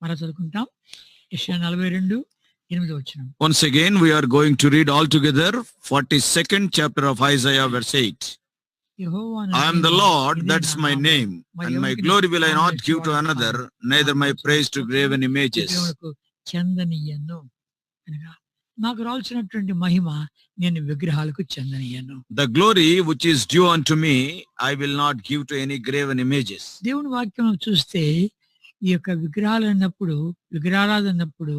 మరలా చదువుకుంటాం. యెషయా 42:8. Once again, we are going to read all together 42nd chapter of Isaiah, verse 8. I am the Lord, that's my name, and my glory will I not give to another, neither my praise to graven images. చెందనియను అనగా నాకు రావాల్సినటువంటి మహిమ నేను విగ్రహాలకు చెందనియను. The glory which is due unto me, I will not give to any graven images. దేవుని వాక్యం చూస్తే ఈ యొక్క విగ్రహాలు అన్నప్పుడు, విగ్రహారాధన అన్నప్పుడు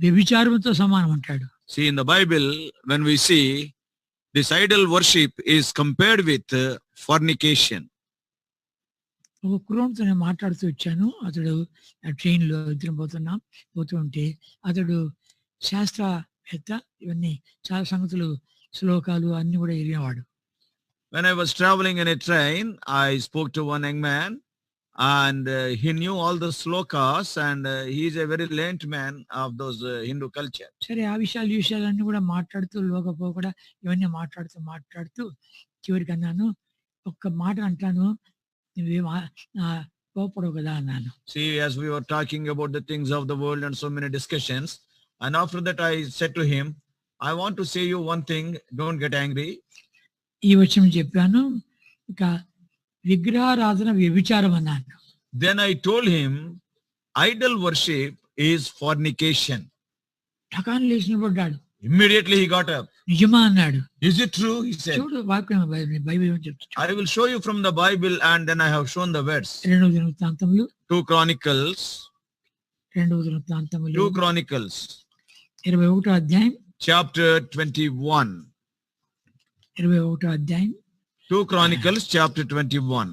వ్యభిచారంతో సమానం అంటాడు. See, in the Bible, when we see this idol worship is compared with fornication. ఒక కుర్రోనితో నేను మాట్లాడుతూ వచ్చాను. అతడు ట్రైన్లో ఇద్దరం పోతూ ఉంటే అతడు శాస్త్రవేత్త, ఇవన్నీ చాలా సంగతులు, శ్లోకాలు అన్ని కూడా ఎరిగినవాడు. When I was traveling in a train, I spoke to one young man, and he knew all the slokas, and he is a very learned man of those Hindu culture. సరే, ఆ విషయాలన్నీ కూడా మాట్లాడుతూ లోకపోకడా ఇవన్నీ మాట్లాడుతూ చివరికి అన్నాను, ఒక్క మాట అంటాను, నువ్వేం కోపడవు కదా అన్నాను. See, as we were talking about the things of the world and so many discussions, and after that I said to him, I want to say you one thing, don't get angry. ఈ వచనం చెప్పాను, ఇక విగ్రహారాధన వ్యభిచారం అన్నాను. Then I told him idol worship is fornication. ఠకాన్ లేచిన పడ్డాడు. Immediately he got up. నిజమా అన్నాడు. Is it true? He said. చూడు వాక్యం, బైబిల్ ఏమని చెప్తుంది. I will show you from the Bible, and then I have shown the verse. 2 దినవృత్తాంతములు 2 Chronicles 21వ అధ్యాయం chapter 21. 21వ అధ్యాయం 2 Chronicles chapter 21.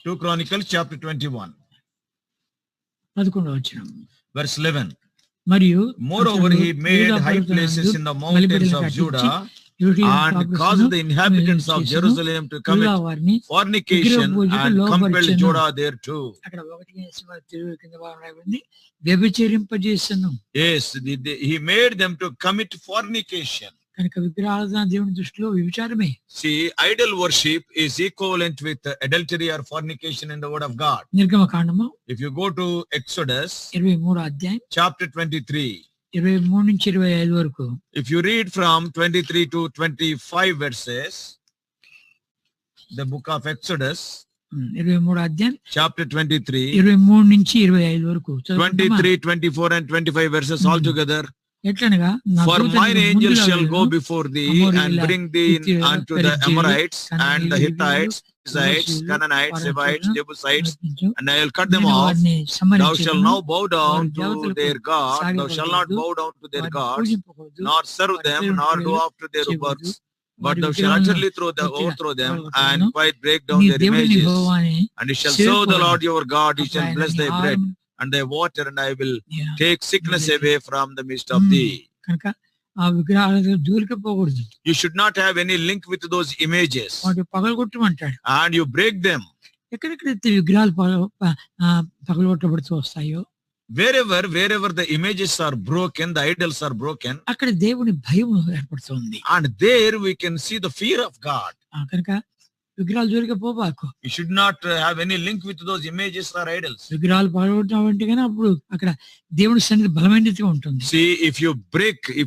2 Chronicles chapter 21. 11వ వచనం. Verse 11. మరియు Moreover, he made high places in the mountains of Judah, and caused the inhabitants of Jerusalem to commit fornication, and compelled Judah thereto. అక్కడ 1 కింద రాయబడింది, వ్యభిచరింపజేసెను. Yes, he made them to commit fornication. కనుక విగ్రహారాధన దేవుని దృష్టిలో వ్యభిచారమే. See, idol worship is equivalent with adultery or fornication in the word of God. నిర్గమకాండము, If you go to Exodus 23వ అధ్యాయం chapter 23, 23 నుంచి 25 వరకు, if you read from 23 to 25 verses, the book of Exodus 23వ అధ్యాయం chapter 23, 23 నుంచి 25 వరకు 23, 24 and 25 verses all together. ఎట్లనగా, For mine angel shall go before thee, and bring thee unto the Amorites, and the Hittites, Perizzites, Canaanites, Hivites, Jebusites, and I will cut them off. Thou shalt now bow down to their God. Thou shalt not bow down to their gods, nor serve them, nor go after their works. But thou shalt utterly overthrow them, and quite break down their images. And you shall serve the Lord your God. He shall bless thy bread and thy water, and I will take sickness away from the midst of thee. కనుక ఆ విగ్రహాలకు జోలికి పోకూడదు. You should not have any link with those images, వాటి పగలగొట్టమంటాడు. and you break them. ఎక్కడెక్కడైతే విగ్రహాలు పగలగొట్టబడుతూ వస్తాయో, wherever the images are broken, the idols are broken, అక్కడ దేవుని భయం ఏర్పడుతుంది. and there we can see the fear of God. కనుక విగ్రహాలు జోలికి పోబాకు. You should not have any link with those images or idols. విగ్రహాలు పగలగొట్టామంటే కానీ అప్పుడు అక్కడ దేవుని సన్నిధి బలమైనదిగా ఉంటుంది. See, if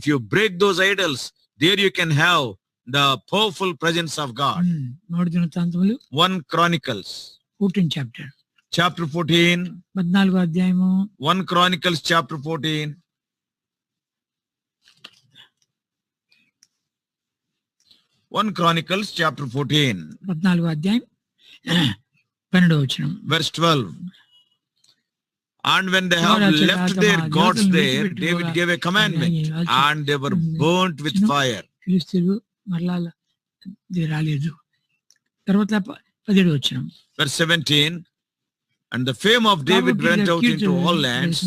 you break those idols, there you can have the powerful presence of God. 3 దినవృత్తాంతములు 1 Chronicles 14 chapter 14, 14వ అధ్యాయము 1 Chronicles chapter 14. 1 Chronicles chapter 14. 14వ అధ్యాయం 12వ వచనం. Verse 12. And when they have left their gods there, David gave a commandment, and they were burnt with fire. ఫిలిష్తీయులు మరలా రాలేదు. తర్వాత 17వ వచనం. Verse 17. And the fame of David went out into all lands,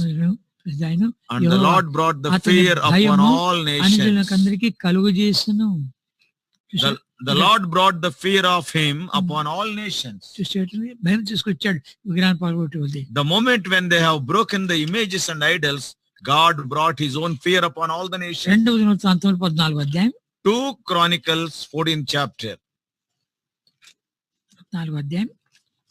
and the Lord brought the fear upon all nations. అందరికీ కలుగజేసెను. The Lord brought the fear of him upon all nations. భయం తీసుకొచ్చాడు విగ్రహాన్ని పగలగొట్టి. The moment when they have broken the images and idols, God brought his own fear upon all the nations. 2 దినవృత్తాంతములు 14వ అధ్యాయం 2 Chronicles 14 chapter. 4వ అధ్యాయం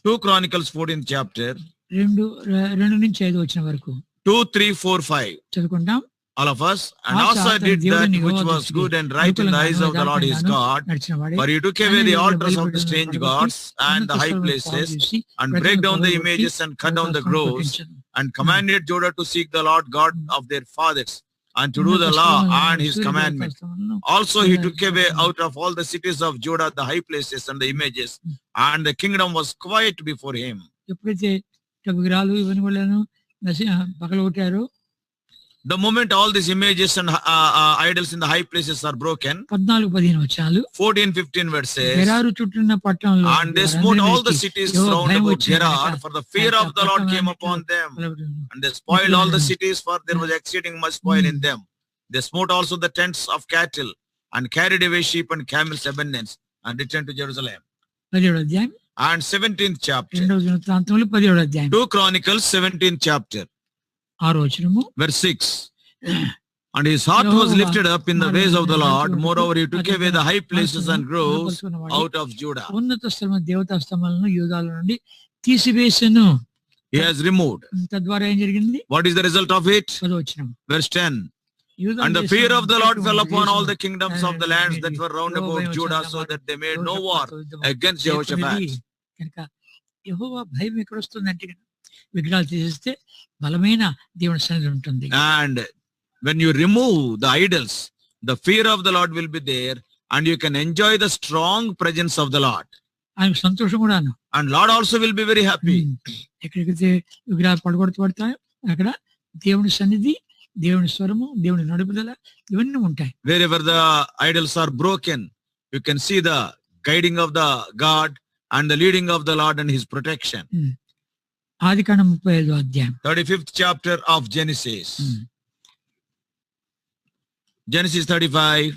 2 Chronicles 14th chapter 2 నుంచి 5 వచ్చిన వరకు 2, 3, 4, 5. చదువుకుంటాం. All of us. And Asa did that which was good and right in the eyes of the Lord his God. For he took away the altars of the strange gods and the high places, and break down the images and cut down the groves, and commanded Judah to seek the Lord God of their fathers, and to do the law and his commandment. Also he took away out of all the cities of Judah the high places and the images, and the kingdom was quiet before him. ఎప్పుడైతే విగ్రహాలు ఇవన్నీ కూడాను పగలగొట్టారో, the moment all these images and idols in the high places are broken, 14-15 వచనాలు 14-15 verses, Gerar చుట్టూన్న పట్టణంలో and they smote all the cities round about Gerar, for the fear of the Lord came upon them, and they spoiled all the cities, for there was exceeding much spoil in them. They smote also the tents of cattle, and carried away sheep and camels abundance, and returned to Jerusalem. 17వ అధ్యాయం And 17th chapter, 17వ అధ్యాయం 2 Chronicles 17th chapter 6వ వచనము, verse 6. And his heart was lifted up in the ways of the Lord. Moreover, he took away the high places and groves out of Judah. ఉన్నత స్థలమైన దేవతా స్తంభాలను యూదాల నుండి తీసివేసెను. He has removed. తద్వారా ఏం జరిగింది? What is the result of it? 10వ వచనం, Verse 10. And the fear of the Lord fell upon all the kingdoms of the lands that were round about Judah, so that they made no war against Jehoshaphat. కనుక యెహోవా భయం ఎక్కడ వస్తుందంటే, విగ్రహాలు తీసేస్తే బలమైన దేవుని సన్నిధి ఉంటుంది. And when you remove the idols, the fear of the Lord will be there, and you can enjoy the strong presence of the Lord. ఆయనకు సంతోషం కూడాను. And Lord also will be very happy. ఎక్కడికైతే విగ్రహాలు పడగొట్టబడతాయో అక్కడ దేవుని సన్నిధి, దేవుని స్వరము, దేవుని నడుపుదల ఇవన్నీ ఉంటాయి. Wherever the idols are broken, you can see the guiding of the God and the leading of the Lord and his protection. ఆదికాండం 35వ అధ్యాయం 35th chapter of Genesis. Genesis 35.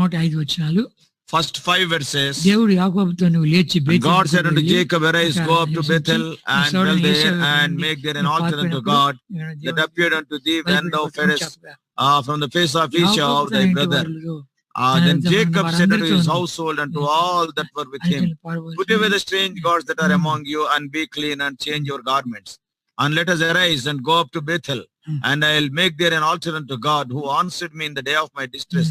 105 వచనాలు. First 5 verses. దేవుడు యాకోబుతో నువ్వు లేచి బేతేలు, God said unto Jacob, arise, go up to Bethel, and dwell there, and make there an altar unto God that appeared unto thee when thou farest from the face of Esau thy brother. Then Jacob said unto his household and to all that were with him, put away the strange gods that are among you, and be clean, and change your garments. And let us arise and go up to Bethel, and I'll make there an altar unto God, who answered me in the day of my distress,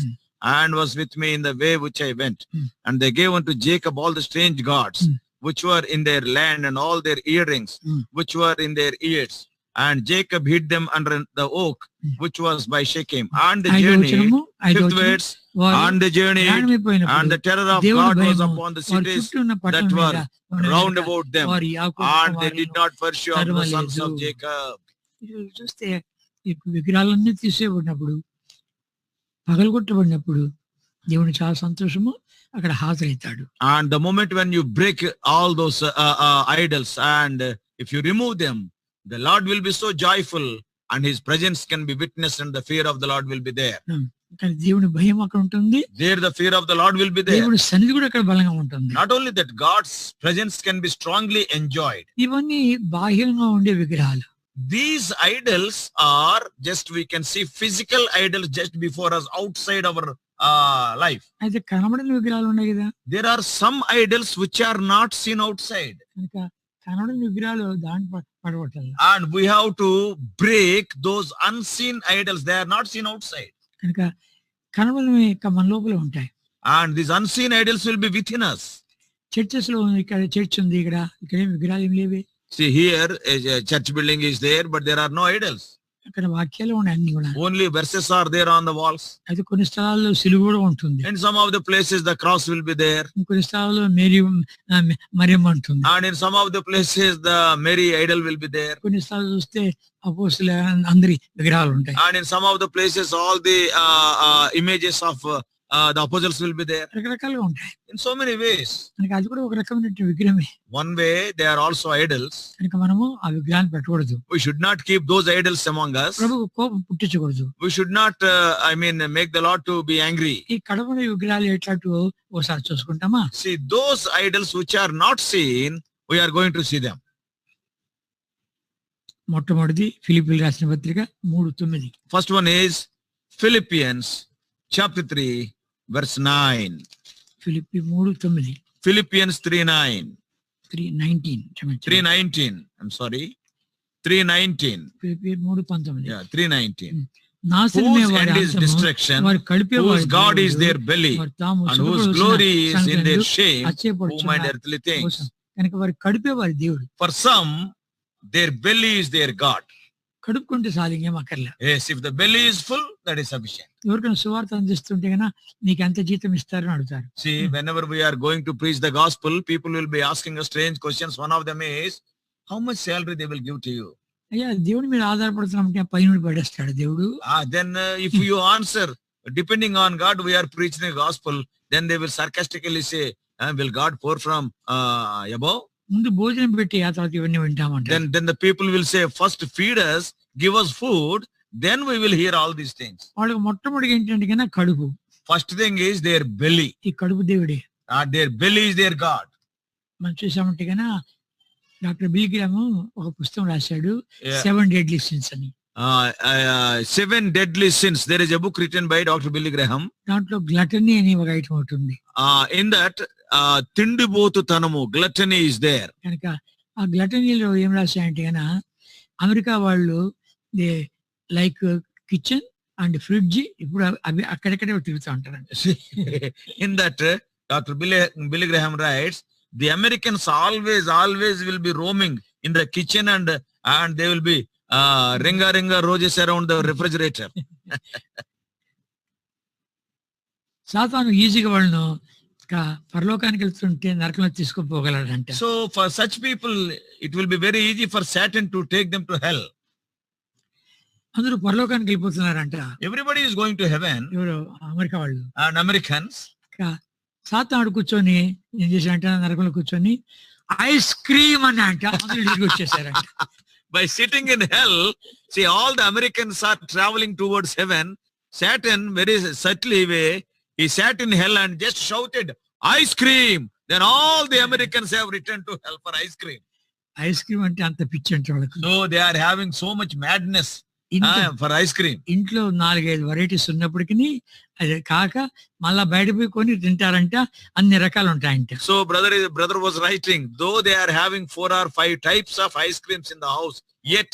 and was with me in the way which I went. And they gave unto Jacob all the strange gods which were in their land, and all their earrings which were in their ears. And Jacob hid them under the oak which was by Shechem. And the journey, 5th verse, and the journey, and the terror of God was upon the cities that were round about them, and they did not pursue after the sons of Jacob. చూస్తే ఈ విగ్రహాలన్నీ తీసేబడినప్పుడు, పగలగొట్టబడినప్పుడు దేవుని చాలా సంతోషము అక్కడ హాజరవుతాడు. And the moment when you break all those idols, and if you remove them, the Lord will be so joyful, and his presence can be witnessed, and the fear of the Lord will be there. కానీ దేవుని భయం అక్కడ ఉంటుంది. There the fear of the Lord will be there. దేవుని సన్నిధి కూడా అక్కడ బలంగా ఉంటుంది. Not only that, God's presence can be strongly enjoyed. ఇవన్నీ బాహ్యంగా ఉండే విగ్రహాలు. These idols are just, we can see physical idols just before us, outside our life. అయితే కనబడని విగ్రహాలు ఉన్నాయి కదా. There are some idols which are not seen outside. కనుక కనబడని విగ్రహాలు దాని పడగొట్టాలి. And we have to break those unseen idols. They are not seen outside. కనుక కనబడని మన లోపల ఉంటాయి. And these unseen idols will be within us. Churches లో ఇక్కడ చర్చ్ ఉంది, ఇక్కడ విగ్రహాలు ఏం లేవే. See, here a church building is there, but there are no idols. అక్కడ వాక్యాలు ఉన్నాయి అన్ని కూడా. Only verses are there on the walls. అయితే కొన్ని స్థలాల్లో సిలువ కూడా ఉంటుంది. In some of the places the cross will be there. కొన్ని స్థలాల్లో మరియమ్మ ఉంటుంది. And in some of the places the Mary idol will be there. కొన్ని స్థలాలు చూస్తే అపోస్తలుల అందరి విగ్రహాలు ఉంటాయి. And in some of the places all the images of the apostles will be there. రకరకాలుగా ఉంటాయి. In so many ways. కనుక అది కూడా ఒక రకమైన విగ్రహమే. One way they are also idols. కనుక మనము ఆ విగ్రహాన్ని పెట్టకూడదు. We should not keep those idols among us. ప్రభువు కోపం పుట్టించకూడదు. We should not make the Lord to be angry. ఈ కడపని విగ్రహాలు ఎట్లాంటి ఒకసారి చూసుకుంటామా? See, those idols which are not seen, we are going to see them. మొట్టమొదటిది ఫిలిప్పీయులకు రాసిన పత్రిక 3:9. First one is Philippians chapter 3 verse 9. Philippi 3:9. Philippians 3:9. 3:19. 3:19. I'm sorry. 3:19. 3:19. Yeah, 3:19. నాశనమే Whose వారి end is అంతము, destruction, వారు కలిపే whose వారి God is దేవుడు, their belly, వారు తాము and whose సుఖపడుతున్న glory is in సంగతులందు their shame, who అతిశయపడుచున్న mind earthly things. కోసం. కనుక వారు కడిపే వారి దేవుడు. For some, their belly is their God. కడుపుకుంటే చాలు ఇంకేం అక్కర్లే. Yes, if the belly is full, that is sufficient. ఎవరికైనా సువార్త అందిస్తుంటే కన్నా నీకు ఎంత జీతం ఇస్తారని అడుగుతారు. See, whenever we are going to preach the gospel, people will be asking us strange questions. One of them is, how much salary they will give to you? అయ్యా దేవుడి మీద ఆధారపడుతున్నామంటే పైనుండి పడేస్తాడు దేవుడు. Then if you answer, depending on God, we are preaching the gospel, then they will sarcastically say, will God pour from above? ముందు భోజనం పెట్టి ఆ తర్వాత ఇవన్నీ వింటామంటారు. Then the people will say, first feed us, give us food, then we will hear all these things. వాళ్ళకి మొట్టమొదటిగా ఏంటంటే కన్నా కడుపు. First thing is their belly. ఈ కడుపు దేవుడే. Their belly is their God. మనం చూసామంటే కన్నా డాక్టర్ బిల్ గ్రామ్ ఒక పుస్తకం రాశాడు, 7 deadly sins అని. 7 deadly sins. There is a book written by Dr. Billy Graham. దాంట్లో గ్లటనీ అని ఒక ఐటమ్ ఒకటి ఉంది. In that, తిండిబోతుతనము, gluttony is there. కనుక ఆ గ్లటనీలో ఏం రాశాయంటే కన్నా అమెరికా వాళ్ళు they like kitchen and fridge ఇప్పుడు అవి అక్కడెక్కడే తిరుగుతూ ఉంటారండి. In that, Dr. Billy Graham writes, the Americans always will be roaming in the kitchen and they will be ringa roses around the refrigerator. సాతాను ఈజీగా వాళ్ళను పరలోకానికి వెళ్తుంటే నరకంలో తీసుకుపోగలడంట. So for such people, it will be very easy for Satan to take them to hell. అందరూ పరలోకానికి వెళ్ళిపోతున్నారంట. Everybody is going to heaven. ఎవరు America వాళ్ళు and Americans. సాతానుడు కూర్చొని ఏం చేశాడంట, నరకంలో కూర్చొని ఐస్ క్రీమ్ అని అంట అందరూ ఇంటికి వచ్చేసారంట. By sitting in hell, see, all the Americans are traveling towards heaven. Satan, very subtly way, he sat in hell and just shouted, ice cream. Then all the Americans have returned to hell for ice cream. Ice cream అంటే అంత పిచ్చి అంటే వాళ్ళకి. So they are having so much madness for ice cream. ఇంట్లో 4-5 varieties ఉన్నప్పటికీ అది కాక మళ్ళా బయట పోయి కొని తింటారంట, అన్ని రకాలు ఉంటాయంట. So brother was writing, though they are having 4 or 5 types of ice creams in the house, yet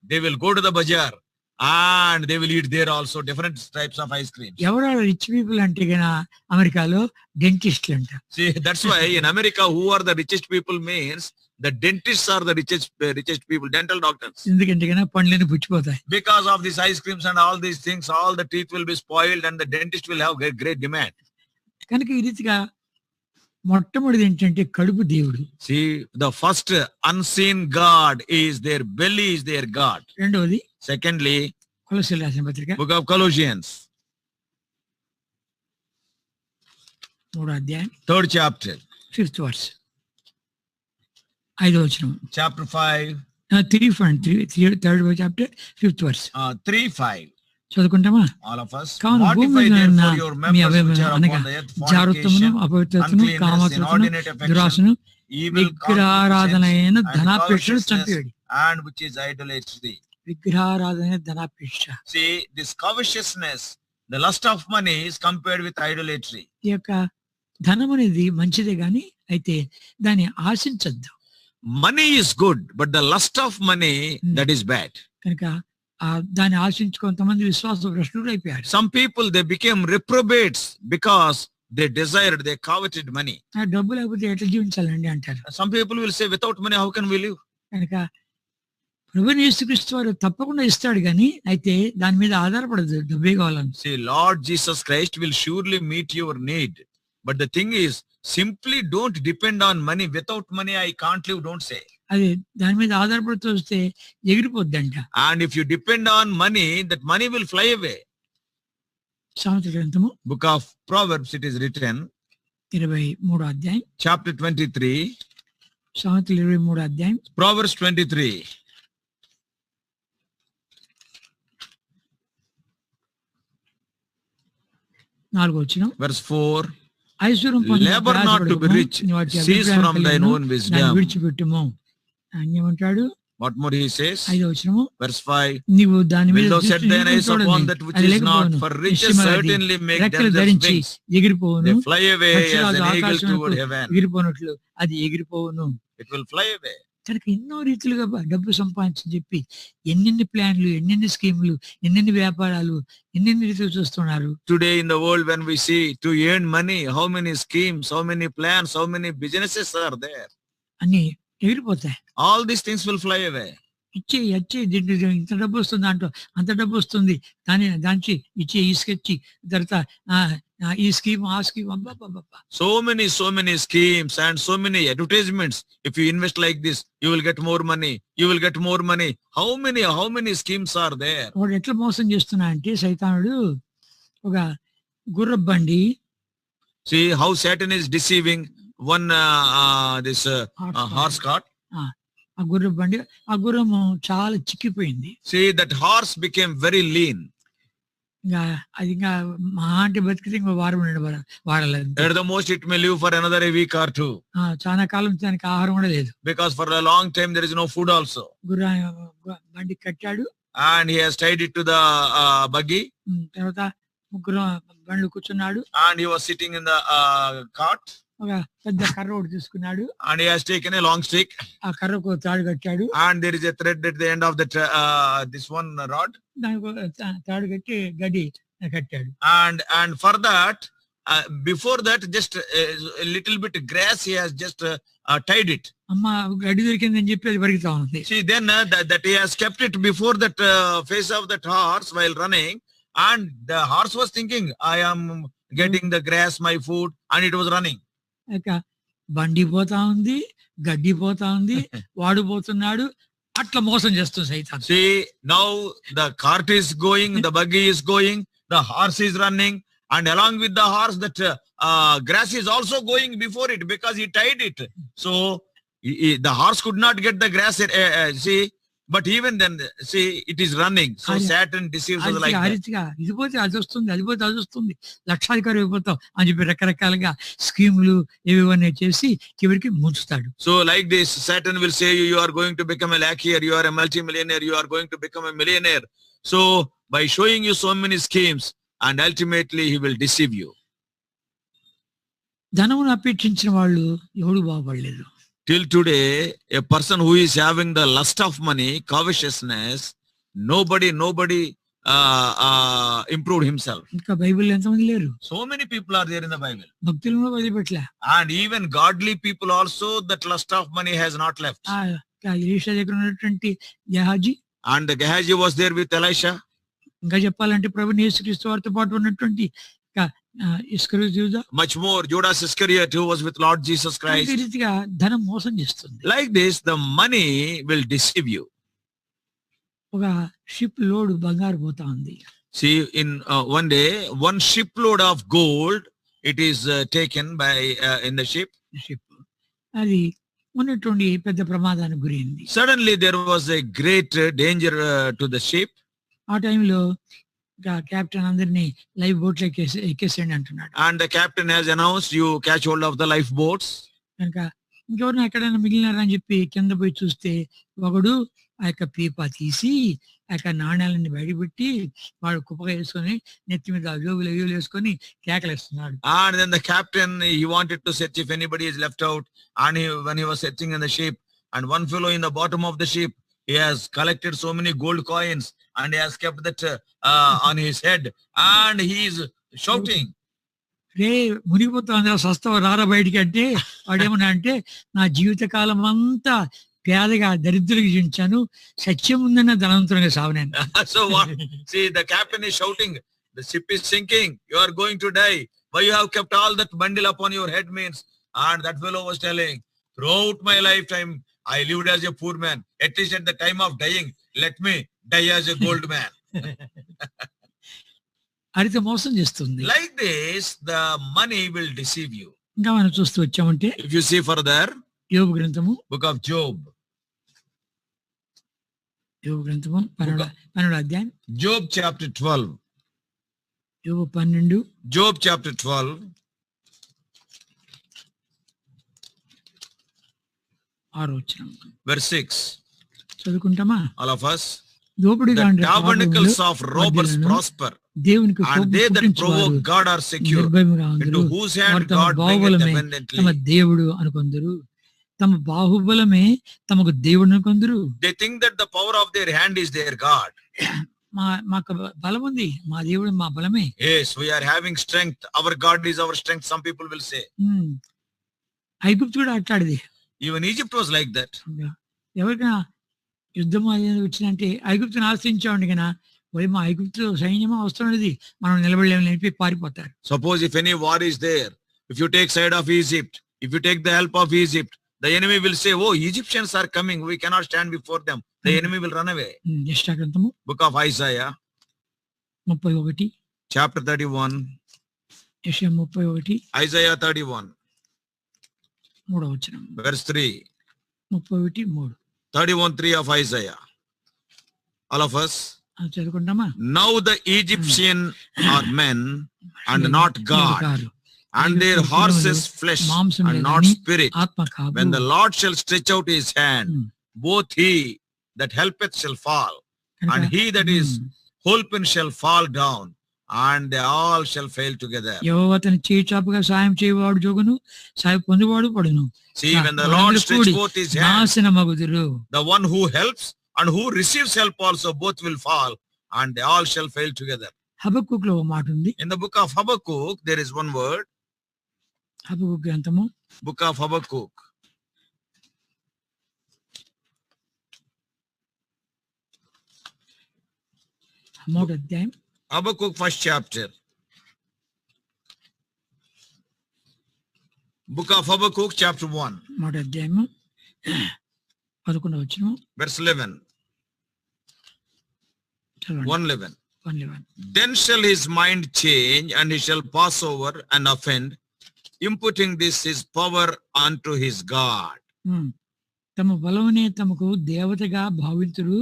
they will go to the bazaar and they will eat there also different types of ice creams. ఎవరు rich people అంటే గనా అమెరికాలో డెంటిస్ట్లు అంట. See, that's why in America, who are the richest people means the dentists are the richest people, dental doctors. ఎందుకంటే గనా పండ్లన్నీ పుచ్చిపోతాయి. Because of these ice creams and all these things, all the teeth will be spoiled and the dentist will have great demand. కనుక ఈ రీతిగా మొట్టమొదటిది ఏంటంటే కడుపు దేవుడు. See, the first unseen God is their belly is their God. రెండవది, secondly, కొలొస్సీయులకు రాసిన పత్రిక book of Colossians, 3వ అధ్యాయం 3rd chapter, 5th verse, 5వ వచనం. chapter 5, 3rd chapter 5th verse. 3:5. చదువుకుంటామా? All of us. కావున భూమి మీద ఉన్న మీ అవయవములను అనగా జారుత్వమును, అపవిత్రతను, కామతృతను, దురాశను, విగ్రహారాధన అయిన ధనాపేక్షను చంపివేడి. And which is idolatry. విగ్రహారాధన ధనాపేక్ష. See, this covetousness, the lust of money is compared with idolatry. ఈ యొక్క ధనం అనేది మంచిదే గాని అయితే దాన్ని ఆశించద్దు. Money is good, but the lust of money, that is bad. కనుక దాన్ని ఆశించి కొంతమంది విశ్వాస భ్రష్టులు అయిపోయారు. Some people, they became reprobates because they desired, they coveted money. డబ్బు లేకపోతే ఎట్లా జీవించాలండి అంటారు. Some people will say, without money how can we live? కనుక ప్రభువైన యేసుక్రీస్తు వారు తప్పకుండా ఇస్తాడు కానీ అయితే దాని మీద ఆధారపడదు, డబ్బే కావాలని. See, Lord Jesus Christ will surely meet your need, but the thing is, simply don't depend on money. Without money I can't live, don't say. అది దాని మీద ఆధారపడుతూ వస్తే ఎగిరిపోద్దంట. And if you depend on money, that money will fly away. సామెతల గ్రంథము Book of Proverbs, it is written, 23వ అధ్యాయం, chapter 23, సామెతలు 23వ అధ్యాయం, Proverbs 23, 4వ వచనం. verse 4. ఐశ్వర్యం Labor not to be rich, cease from thine own wisdom. విడిచిపెట్టుము. ఏమంటాడు? What more he says? 5వ వచనము, Verse 5. నీవు దాని మీద Will thou set దృష్టి thine eyes నిలుపుకొని upon చూడని, that which అది is not? లేకపోవును. For riches నిశ్చయముగా అది certainly make రెక్కలు them their ధరించి wings. ఎగిరిపోవును. They fly away as పక్షిరాజు an eagle ఆకాశమునకు toward heaven. ఎగిరిపోనట్లు అది ఎగిరిపోవును. It will fly away. కనుక ఎన్నో రీతిలుగా డబ్బు సంపాదించని చెప్పి ఎన్నెన్ని ప్లాన్లు, ఎన్నెన్ని స్కీములు, ఎన్నెన్ని వ్యాపారాలు, ఎన్నెన్ని రీతులు చూస్తున్నారు. Today in the world, when we see to earn money, how many schemes, how many plans, how many businesses are there? అన్ని ఎగిరిపోతాయి. All these things will fly away. ఇచ్చే దీంట్లో ఇంత డబ్బు వస్తుంది, దాంట్లో అంత డబ్బు వస్తుంది, దానికి ఇచ్చే ఇసుకొచ్చి తర్వాత ఈ స్కీమ్ ఆ స్కీమ్, అబ్బా. So many schemes and so many advertisements. If you invest like this, you will get more money. You will get more money. How many schemes are there? వాడు ఎట్లా మోసం చేస్తున్నా అంటే సైతానుడు ఒక గుర్రపు బండి, See how Satan is deceiving one this horse cart. ఆ గుర్రపు బండి, ఆ గుర్రము చాలా చిక్కిపోయింది. See that horse became very lean. ఇంకా అది ఇంకా మహా అంటే బతికితే ఇంకో వారం వారాలి. At the most it may live for another a week or two. చాలా కాలం దానికి ఆహారం కూడా లేదు. Because for a long time there is no food also. బండి కట్టాడు. And he has tied it to the buggy. తర్వాత ముగ్గురు బండ్లు కూర్చున్నాడు. And he was sitting in the cart. ఒక పెద్ద కర్ర ఒకటి తీసుకున్నాడు. And he has taken a long stick. ఆ కర్రకు తాడు కట్టాడు. And there is a thread at the end of that this one rod. దానికి తాడు కట్టి గడ్డి కట్టాడు. And for that before that just a little bit grass he has just tied it. అమ్మ గడ్డి దొరికిందని చెప్పి అది పరిగెత్తా ఉంది. See then that he has kept it before that face of that horse while running, and the horse was thinking I am getting the grass, my food, and it was running. బండి పోతా ఉంది, గడ్డి పోతా ఉంది, వాడు పోతున్నాడు. అట్లా మోసం చేస్తుంది సైతాన్. See now the cart is going, the buggy is going, the horse is running, and along with the horse that grass is also going before it because he tied it. So the horse could not get the grass. See, but even then, see, it is running. So Satan deceives us like that. ఇది పోతే అది వస్తుంది, అది పోతే అది వస్తుంది, లక్షాధికారి అయిపోతాం అని చెప్పి రకరకాలుగా స్కీములు ఏవన్నీ చేసి చివరికి ముంచుతాడు. So like this, Satan will say you are going to become a lackey, you are a multi-millionaire, you are going to become a millionaire. So by showing you so many schemes, and ultimately he will deceive you. ధనమును అపేక్షించిన వాళ్ళు ఎవడు బాగుపడలేదు. Till today, a person who is having the lust of money, covetousness, nobody improved himself. ఇంకా Bible ఎంతమంది లేరు? So many people are there in the Bible. భక్తులను వదిలిపెట్టలే. And even godly people also, that lust of money has not left. Elisha దగ్గర ఉన్నటువంటి Gehazi, and the Gehazi was there with Elisha. ఇంకా చెప్పాలంటే ప్రభువు యేసుక్రీస్తు వారితో పాటు ఉన్నటువంటి much more Judas Iscariot who was with Lord Jesus Christ. ధనం మోసం చేస్తుంది. Like this, the money will deceive you. ఒక షిప్ లోడ్ బంగారు పోతా ఉంది. See, in one day, one shipload of gold, it is taken by in the ship. అది ఉన్నటువంటి పెద్ద ప్రమాదానికి గురైంది. Suddenly there was a great danger to the ship. ఆ టైంలో కెప్టెన్ అందరినీ లైఫ్ బోట్ ఎక్కేసేయండి అంటున్నాడు. And the captain has announced you catch hold of the life boats. కనుక ఇంకెవరైనా ఎక్కడైనా మిగిలినారా అని చెప్పి కింద పోయి చూస్తే ఒకడు ఆ యొక్క పీపా తీసి ఆ యొక్క నాణ్యాలని బయటపెట్టి వాడు కుప్పగా వేసుకొని నెత్తి మీద జోగులు వేసుకొని కేకలేస్తున్నాడు. And then the captain, he wanted to search if anybody is left out, and when he was searching in the ship, and one fellow in the bottom of the ship, he has collected so many gold coins and he has kept that on his head, and he is shouting, రే మునిగిపోతా సస్తవ రారా బయటికి అంటే వాడేమన్నా అంటే నా జీవిత కాలం అంతా పేదగా దరిద్రులకు జీవించాను, సత్యం ఉందన్న ధనవంతునిగా సావనేను. So what? See, the captain is shouting, the ship is sinking, you are going to die, why you have kept all that bundle upon your head means. And that fellow was telling, throughout my lifetime I lived as a poor man, at least at the time of dying let me die as a gold man. అడితే మోసం చేస్తుంది. Like this, the money will deceive you. ఇంకా మనం చూస్తూ వచ్చామంటే, if you see further, యోబు గ్రంథము, book of Job, యోబు గ్రంథము 12వ అధ్యాయం, Job chapter 12, యోబు 12, Job chapter 12, 6వ వచనం, verse 6. చదువుకుంటామా? All of us. దోపిడి The Kandra tabernacles of robbers మధ్యలోను prosper, దేవునికి and కోపం they that పుట్టించువారు provoke God are secure. నిర్భయముగా Into ఉందరు. whose వారు hand తమ God bringeth బాహుబలమే తమ abundantly. దేవుడు అనుకొందురు. తమ బాహుబలమే తమకు దేవుడు అనుకొందురు. They think that the power of their hand is their God. మాకు బలం ఉంది, మా దేవుడు మా బలమే. Yes, we are having strength. Our God is our strength. Some people will say. ఐగుప్తు కూడా అట్లాడిది. Even Egypt was like that. ఎవరికైనా యుద్ధం వచ్చిందంటే ఐగుప్తుని ఆశ్రయించామండి కదా, మా ఐగుప్తు సైన్యమా వస్తున్నది, మనం నిలబడలేమని చెప్పి పారిపోతారు. Suppose if any war is there, if you take side of Egypt, if you take the help of Egypt, the enemy will say, oh, Egyptians are coming, we cannot stand before them. The enemy will run away. యెషయా Book of Isaiah 31 chapter 31. యెషయా 31 Isaiah 31 3వ వచనం. verse 3. 31:3. 31:3 of Isaiah. All of us. చదువుకుంటామా? Now the Egyptian are men and not God, and their horses flesh and not spirit. When the Lord shall stretch out his hand, both he that helpeth shall fall, and he that is holpen shall fall down, and they all shall fail together. యెహోవా తన చేయి చాపుగా సాయం చేయవాడు జోగును, సాయం పొందువాడు పడును. See, when the Lord stretch forth his hand, నాశనమగుదురు. the one who helps and who receives help also, both will fall, and they all shall fail together. హబక్కూకులో ఒక మాట ఉంది. In the book of Habakkuk, there is one word. హబక్కూకు గ్రంథము Book of Habakkuk. మొదటి అధ్యాయం. Habakkuk first chapter. Book of Habakkuk chapter 1. మొదటి అధ్యాయము 11వ వచనం. Verse 11. 1:11. 1:11. Then shall his mind change, and he shall pass over and offend, imputing this his power unto his God. తమ బలమునే తమకు దేవతగా భావింతురు,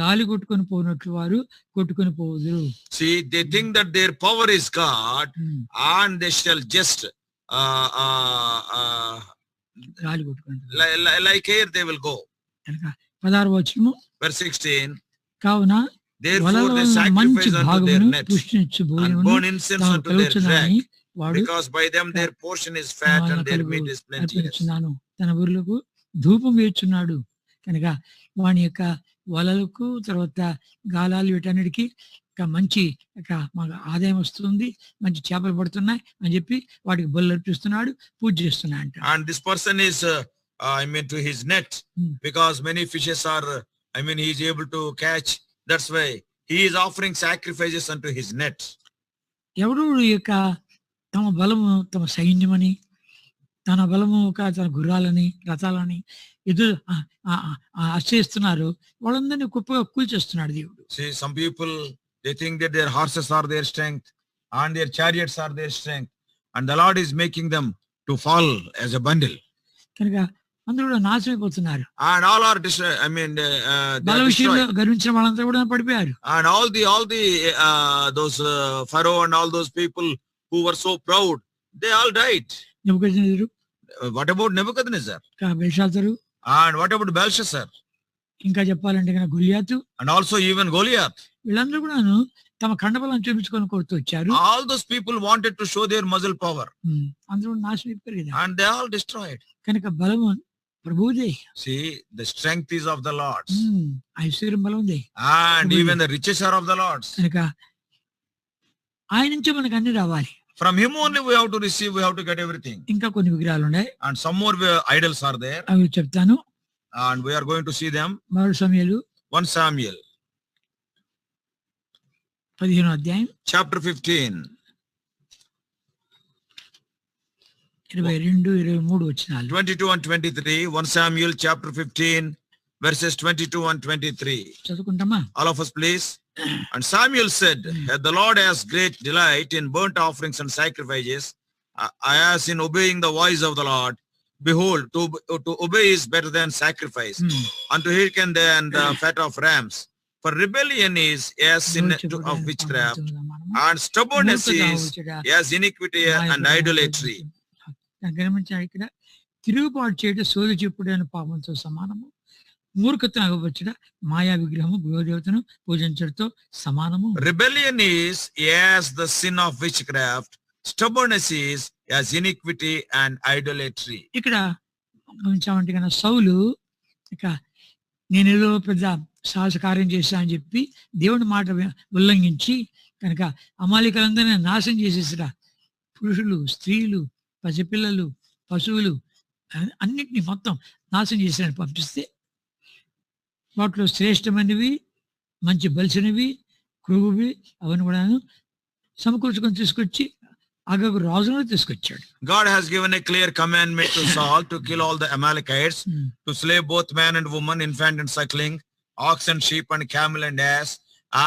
గాలి కొట్టుకొని పోనట్లు వారు కొట్టుకొని పోవుదురు. See, they think that their power is God, and they shall just గాలి కొట్టుకొని like air they will go. 16వ వచనము. Verse 16. కావున Therefore they sacrifice unto their nets and burn incense unto their drag, because by them their portion is fat and their meat is plenteous. తన ఊర్లకు ధూపం వేస్తున్నాడు కనుక వాని యొక్క వలలకు తర్వాత గాలాలు వీటన్నిటికీ మంచి ఆదాయం వస్తుంది, మంచి చేపలు పడుతున్నాయి అని చెప్పి వాటికి బలు అర్పిస్తున్నాడు, పూజ చేస్తున్నాడు అంట. And this person is to his net, because many fishes are he is able to catch. That's why he is offering sacrifices unto his net. ఎవరు యొక్క తమ బలము తమ సైన్యమని, తన బలము తన గుర్రాలని రథాలని ఎదురు ఆశ్రయిస్తున్నారు, వాళ్ళందరినీ గొప్పగా కూల్చేస్తున్నాడు దేవుడు. See, some people they think that their horses are their strength and their chariots are their strength, and the Lord is making them to fall as a bundle. కనుక అందరూ కూడా నాశనమైపోతున్నారు. And all are బల విషయంలో గర్వించిన వాళ్ళంతా కూడా పడిపోయారు. And all the those Pharaoh and all those people who were so proud, they all died. Nebuchadnezzar. What about Nebuchadnezzar? Belshazzar. And what about Belshazzar? ఇంకా చెప్పాలంటే కనుక గొలియాతు. And also even Goliath. వీళ్ళందరూ కూడాను తమ కండబలం చూపించుకొని కొడుతూ వచ్చారు. All those people wanted to show their muscle power. అందరూ నాశనం అయిపోయారు కదా. And they all destroyed. కనుక బలము ప్రభువుదే. See, the strength is of the Lord's. ఐశ్వర్యం బలం ఉంది. And even the riches are of the Lord's. కనుక ఆయన నుంచి మనకు అన్ని రావాలి. From him only we have to receive, we have to get everything. ఇంకా కొన్ని విగ్రహాలు ఉన్నాయి. And some more idols are there. అవి చెప్తాను. And we are going to see them. 1 Samuel 1 Samuel 15వ అధ్యాయం. Chapter 15. 22-23 వచనాలు. 22 and 23. 1 Samuel chapter 15 verses 22 and 23. చదువుకుంటామా? All of us please. And Samuel said, the Lord has great delight in burnt offerings and sacrifices, as in obeying the voice of the Lord. Behold, to obey is better than sacrifice, and to hearken than the fat of rams. For rebellion is as sin of witchcraft, and stubbornness is as iniquity and idolatry. గమనించారు, ఇక్కడ తిరుగుబాటు చేయడం సోది చెప్పుడు అనే పాపంతో సమానము, మూర్ఖతను అగపరచుట మాయా విగ్రహము గృహదేవతను పూజించడంతో సమానము. Rebellion is as the sin of witchcraft. Stubbornness is as iniquity and idolatry. ఇక్కడ గమనించామంటే కనుక సౌలు ఇక నేనేదో పెద్ద సాహస కార్యం చేశా అని చెప్పి దేవుని మాట ఉల్లంఘించి కనుక అమాలికలందరినీ నాశనం చేసేసిరా. పురుషులు, స్త్రీలు, పసిపిల్లలు, పశువులు అన్నిటినీ మొత్తం నాశనం చేశారని పంపిస్తే వాటిలో శ్రేష్టమైనవి, మంచి బలిసినవి, క్రొవ్వువి అవన్నీ కూడాను సమకూర్చుకొని తీసుకొచ్చి అగగు రాజును తీసుకొచ్చాడు. God has given a clear commandment to Saul to kill all the Amalekites, to slay both man and woman, infant and suckling, ox and sheep and camel and ass,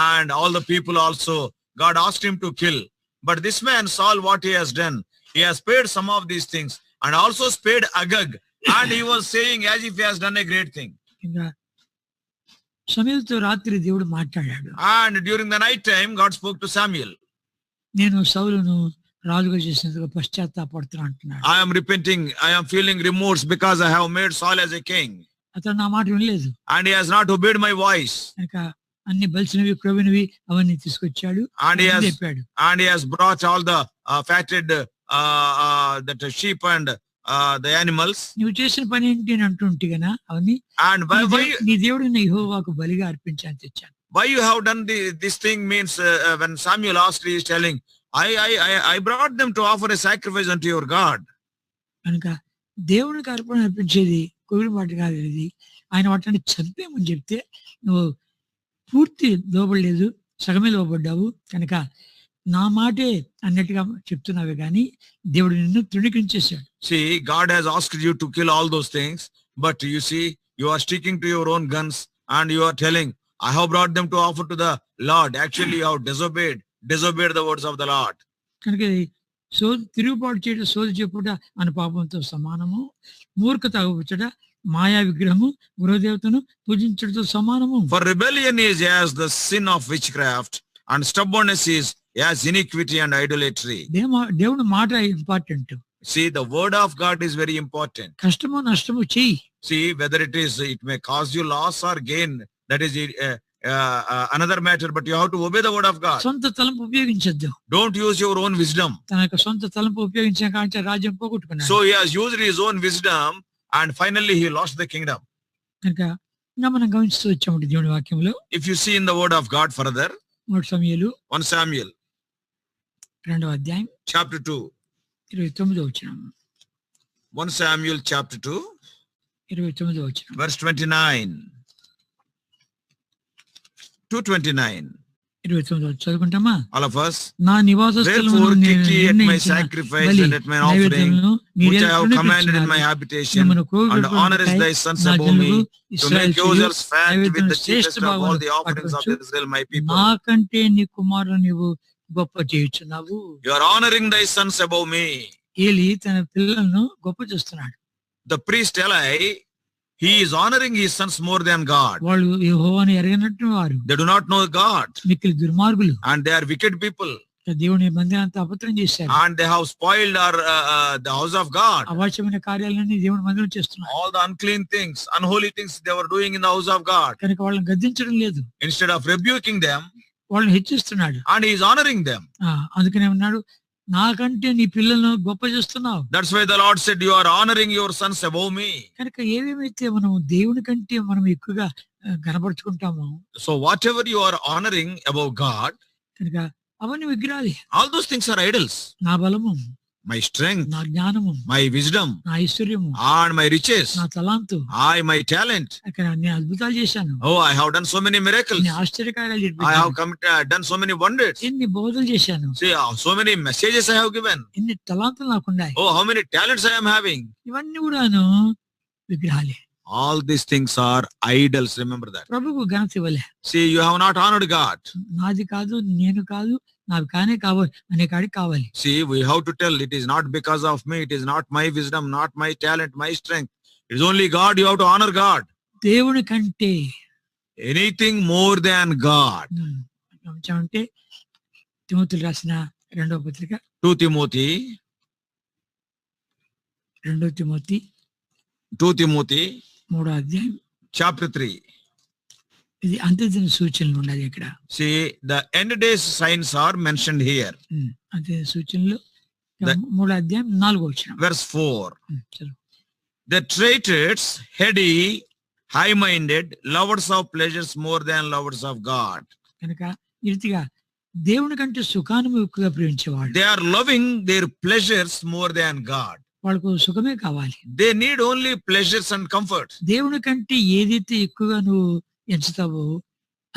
and all the people also. God asked him to kill. But this man, Saul, what he has done, he has spared some of these things and also spared Agag. And he was saying as if he has done a great thing. ఇంకా సమూయేలుతో రాత్రి దేవుడు మాట్లాడాడు. And during the night time, God spoke to Samuel. నేను సౌలును రాజుగా చేసినందుకు పశ్చాత్తాపడుతున్నా అంటున్నాడు. I am repenting. I am feeling remorse because I have made Saul as a king. అతను నా మాట వినలేదు. And he has not obeyed my voice. కనుక అన్ని బలిసినవి, క్రొవ్వినవి అవన్నీ తీసుకొచ్చాడు. And he has brought all the fatted that sheep and the animals. నువ్వు చేసిన పని ఏంటి అని అంటుంటే గనా అవన్నీ And నీ దేవుడు యెహోవాకు బలిగా అర్పించాలని తెచ్చాను. Why you have done this thing means when Samuel asked, he is telling, I brought them to offer a sacrifice unto your God. కనుక దేవునికి అర్పణ అర్పించేది కొవ్విన వాటి కాదు. ఇది ఆయన వాటిని చంపేమని చెప్తే నువ్వు పూర్తి లోబడలేదు, సగమే లోబడ్డావు. కనుక నా మాటే అన్నట్టుగా చెప్తున్నావే కానీ దేవుడు నిన్ను తృణీకరించేశాడు. See, God has asked you to kill all those things, but you see, you are sticking to your own guns and you are telling, I have brought them to offer to the Lord. Actually, you have disobeyed the words of the Lord. కనుక తిరుగుబాటు చేయడం, సోది చెప్పుట అనే పాపంతో సమానము. మూర్ఖత అగపరచుట మాయా విగ్రహము గృహదేవతను పూజించడంతో సమానము. For rebellion is as the sin of witchcraft, and stubbornness is as iniquity and idolatry. దేవుని మాట important. See, the word of God is very important. కష్టమో నష్టమో చెయ్యి. See, whether it may cause you loss or gain, that is another matter, but you have to obey the word of God. సొంత తలంపు ఉపయోగించొద్దు. Don't use your own wisdom. తన యొక్క సొంత తలంపు ఉపయోగించిన కాంచ రాజ్యం పోగొట్టుకున్నాడు. So he has used his own wisdom and finally he lost the kingdom. కనుక మనం గమనిస్తూ వచ్చాము దేవుని వాక్యంలో. If you see in the word of God further, 1 Samuel 1 Samuel 2వ అధ్యాయం chapter 2 29వ వచనం. 1 Samuel chapter 2 29వ వచనం. verse 29 to 29. 29వ చదువుకుంటామా? All of us. నా నివాస స్థలమును నేను నిర్ణయించిన బలి నైవేద్యములను which I have commanded in my habitation, and honor is thy sons above me, to make yourselves fat with the chiefest of all the offerings of Israel, my people. నాకంటే నీ కుమారుని నీవు గొప్ప చేయుచున్నావు. You are honoring thy sons above me. ఏలి తన పిల్లలను గొప్ప చేస్తున్నాడు. The priest Eli, he is honoring his sons more than God. వాళ్ళు యెహోవాను ఎరగనట్టు వారు. They do not know God. మిక్కిలి దుర్మార్గులు. And they are wicked people. దేవుని మందిరాన్ని అపవిత్రం చేశారు. And they have spoiled the house of God. అవాచ్యమైన కార్యాలన్నీ దేవుని మందిరం చేస్తున్నారు. All the unclean things, unholy things they were doing in the house of God. కనుక వాళ్ళని గద్దించడం లేదు. Instead of rebuking them, వాళ్ళని హెచ్చిస్తున్నాడు. and he is honoring them. అందుకనే ఉన్నాడు, నాకంటే నీ పిల్లలను గొప్ప చేస్తున్నావు. That's why the Lord said, you are honoring your sons above me. కనుక ఏవేమైతే మనం దేవుని కంటే మనం ఎక్కువగా కనబరుచుకుంటామో, so whatever you are honoring above God, కనుక అవన్నీ విగ్రహాలు. all those things are idols. నా బలము, my strength, నా జ్ఞానము, my wisdom, నా ఐశ్వర్యము, and my riches, నా తలాంతు, my talent. అక్కడ నేను అద్భుతాలు చేశాను. Oh, I have done so many miracles. నేను ఆశ్చర్యకార్యాలు చేశాను. I have done so many wonders. ఎన్ని బోధలు చేశాను. See, so many messages I have given. ఎన్ని తలాంతులు నాకున్నాయి. Oh, how many talents I am having. ఇవన్నీ కూడాను విగ్రహాలే. All these things are idols, remember that. ప్రభువుకు ఘనత ఇవ్వలే. See, you have not honored God. నాది కాదు, నేను కాదు, నాకు కానే కావాలి అనే కాడికి కావాలి. See, we have to tell, it is not because of me, it is not my wisdom, not my talent, my strength. It is only God. You have to honor God. దేవుని కంటే anything more than God. అంటే తిమోతికి రాసిన 2వ పత్రిక 2 Timothy 2 Timothy 3వ అధ్యాయం chapter 3. ఇది అంత్యదిన సూచనలు ఉన్నది ఇక్కడ. See, the end days signs are mentioned here. అంత్యదిన సూచనలు 3వ అధ్యాయం 4వ వచనం. Verse 4. చదువు. The traitors, heady, high-minded, lovers of pleasures more than lovers of God. కనుక ఈ రీతిగా దేవుని కంటే సుఖాన్ని ఎక్కువగా ప్రేమించేవాళ్ళు. They are loving their pleasures more than God. వాళ్ళకు సుఖమే కావాలి. They need only pleasures and comfort. దేవుని కంటే ఏదైతే ఎక్కువగా నువ్వు ఎంచుతావో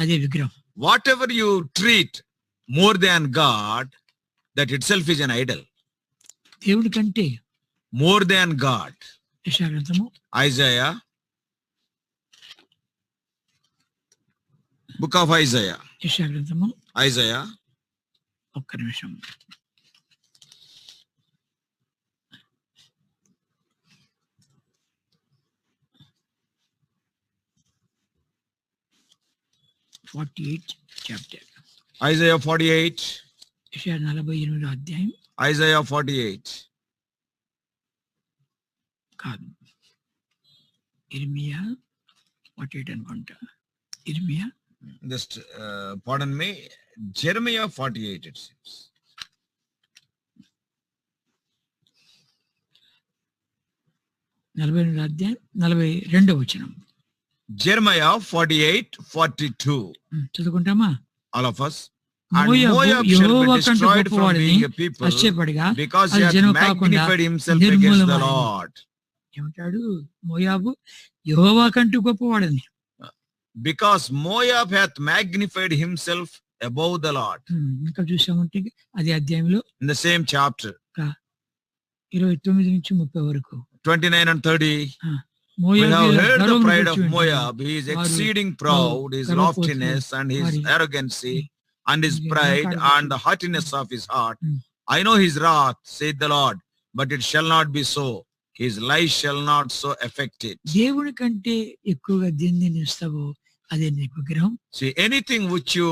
అదే విగ్రహం. Whatever you treat more than God, that itself is an idol. దేవుని కంటే more than God. యెషయా గ్రంథము Isaiah, book of Isaiah. యెషయా గ్రంథము Isaiah, ఒక్క నిమిషం. chapter. Isaiah 48. యెషయా 48వ అధ్యాయం. Isaiah 48. కాదు, ఇర్మియా 48 అనుకుంటా. ఇర్మియా, just pardon me, Jeremiah 48 it seems. 48వ అధ్యాయం 42వ వచనం. Jeremiah 48:42. చదువుకుంటామా? All of us. And Moab shall be destroyed from being a people because he hath magnified himself against the Lord. ఏమంటాడు? మోయాబు యెహోవా కంటే గొప్పవాడని. Because Moab hath magnified himself above the Lord. ఇంకా చూసామంటే అదే అధ్యాయంలో in the same chapter 29 నుంచి 30 వరకు 29 and 30. We have heard the pride of Moab. He is exceeding proud, his loftiness and his arrogancy and his pride and the haughtiness of his heart. I know his wrath, saith the Lord, but it shall not be so. His life shall not so affect it. దేవుని కంటే ఎక్కువగా దేన్ని నిస్తావో అదే నీ విగ్రహం. See, anything which you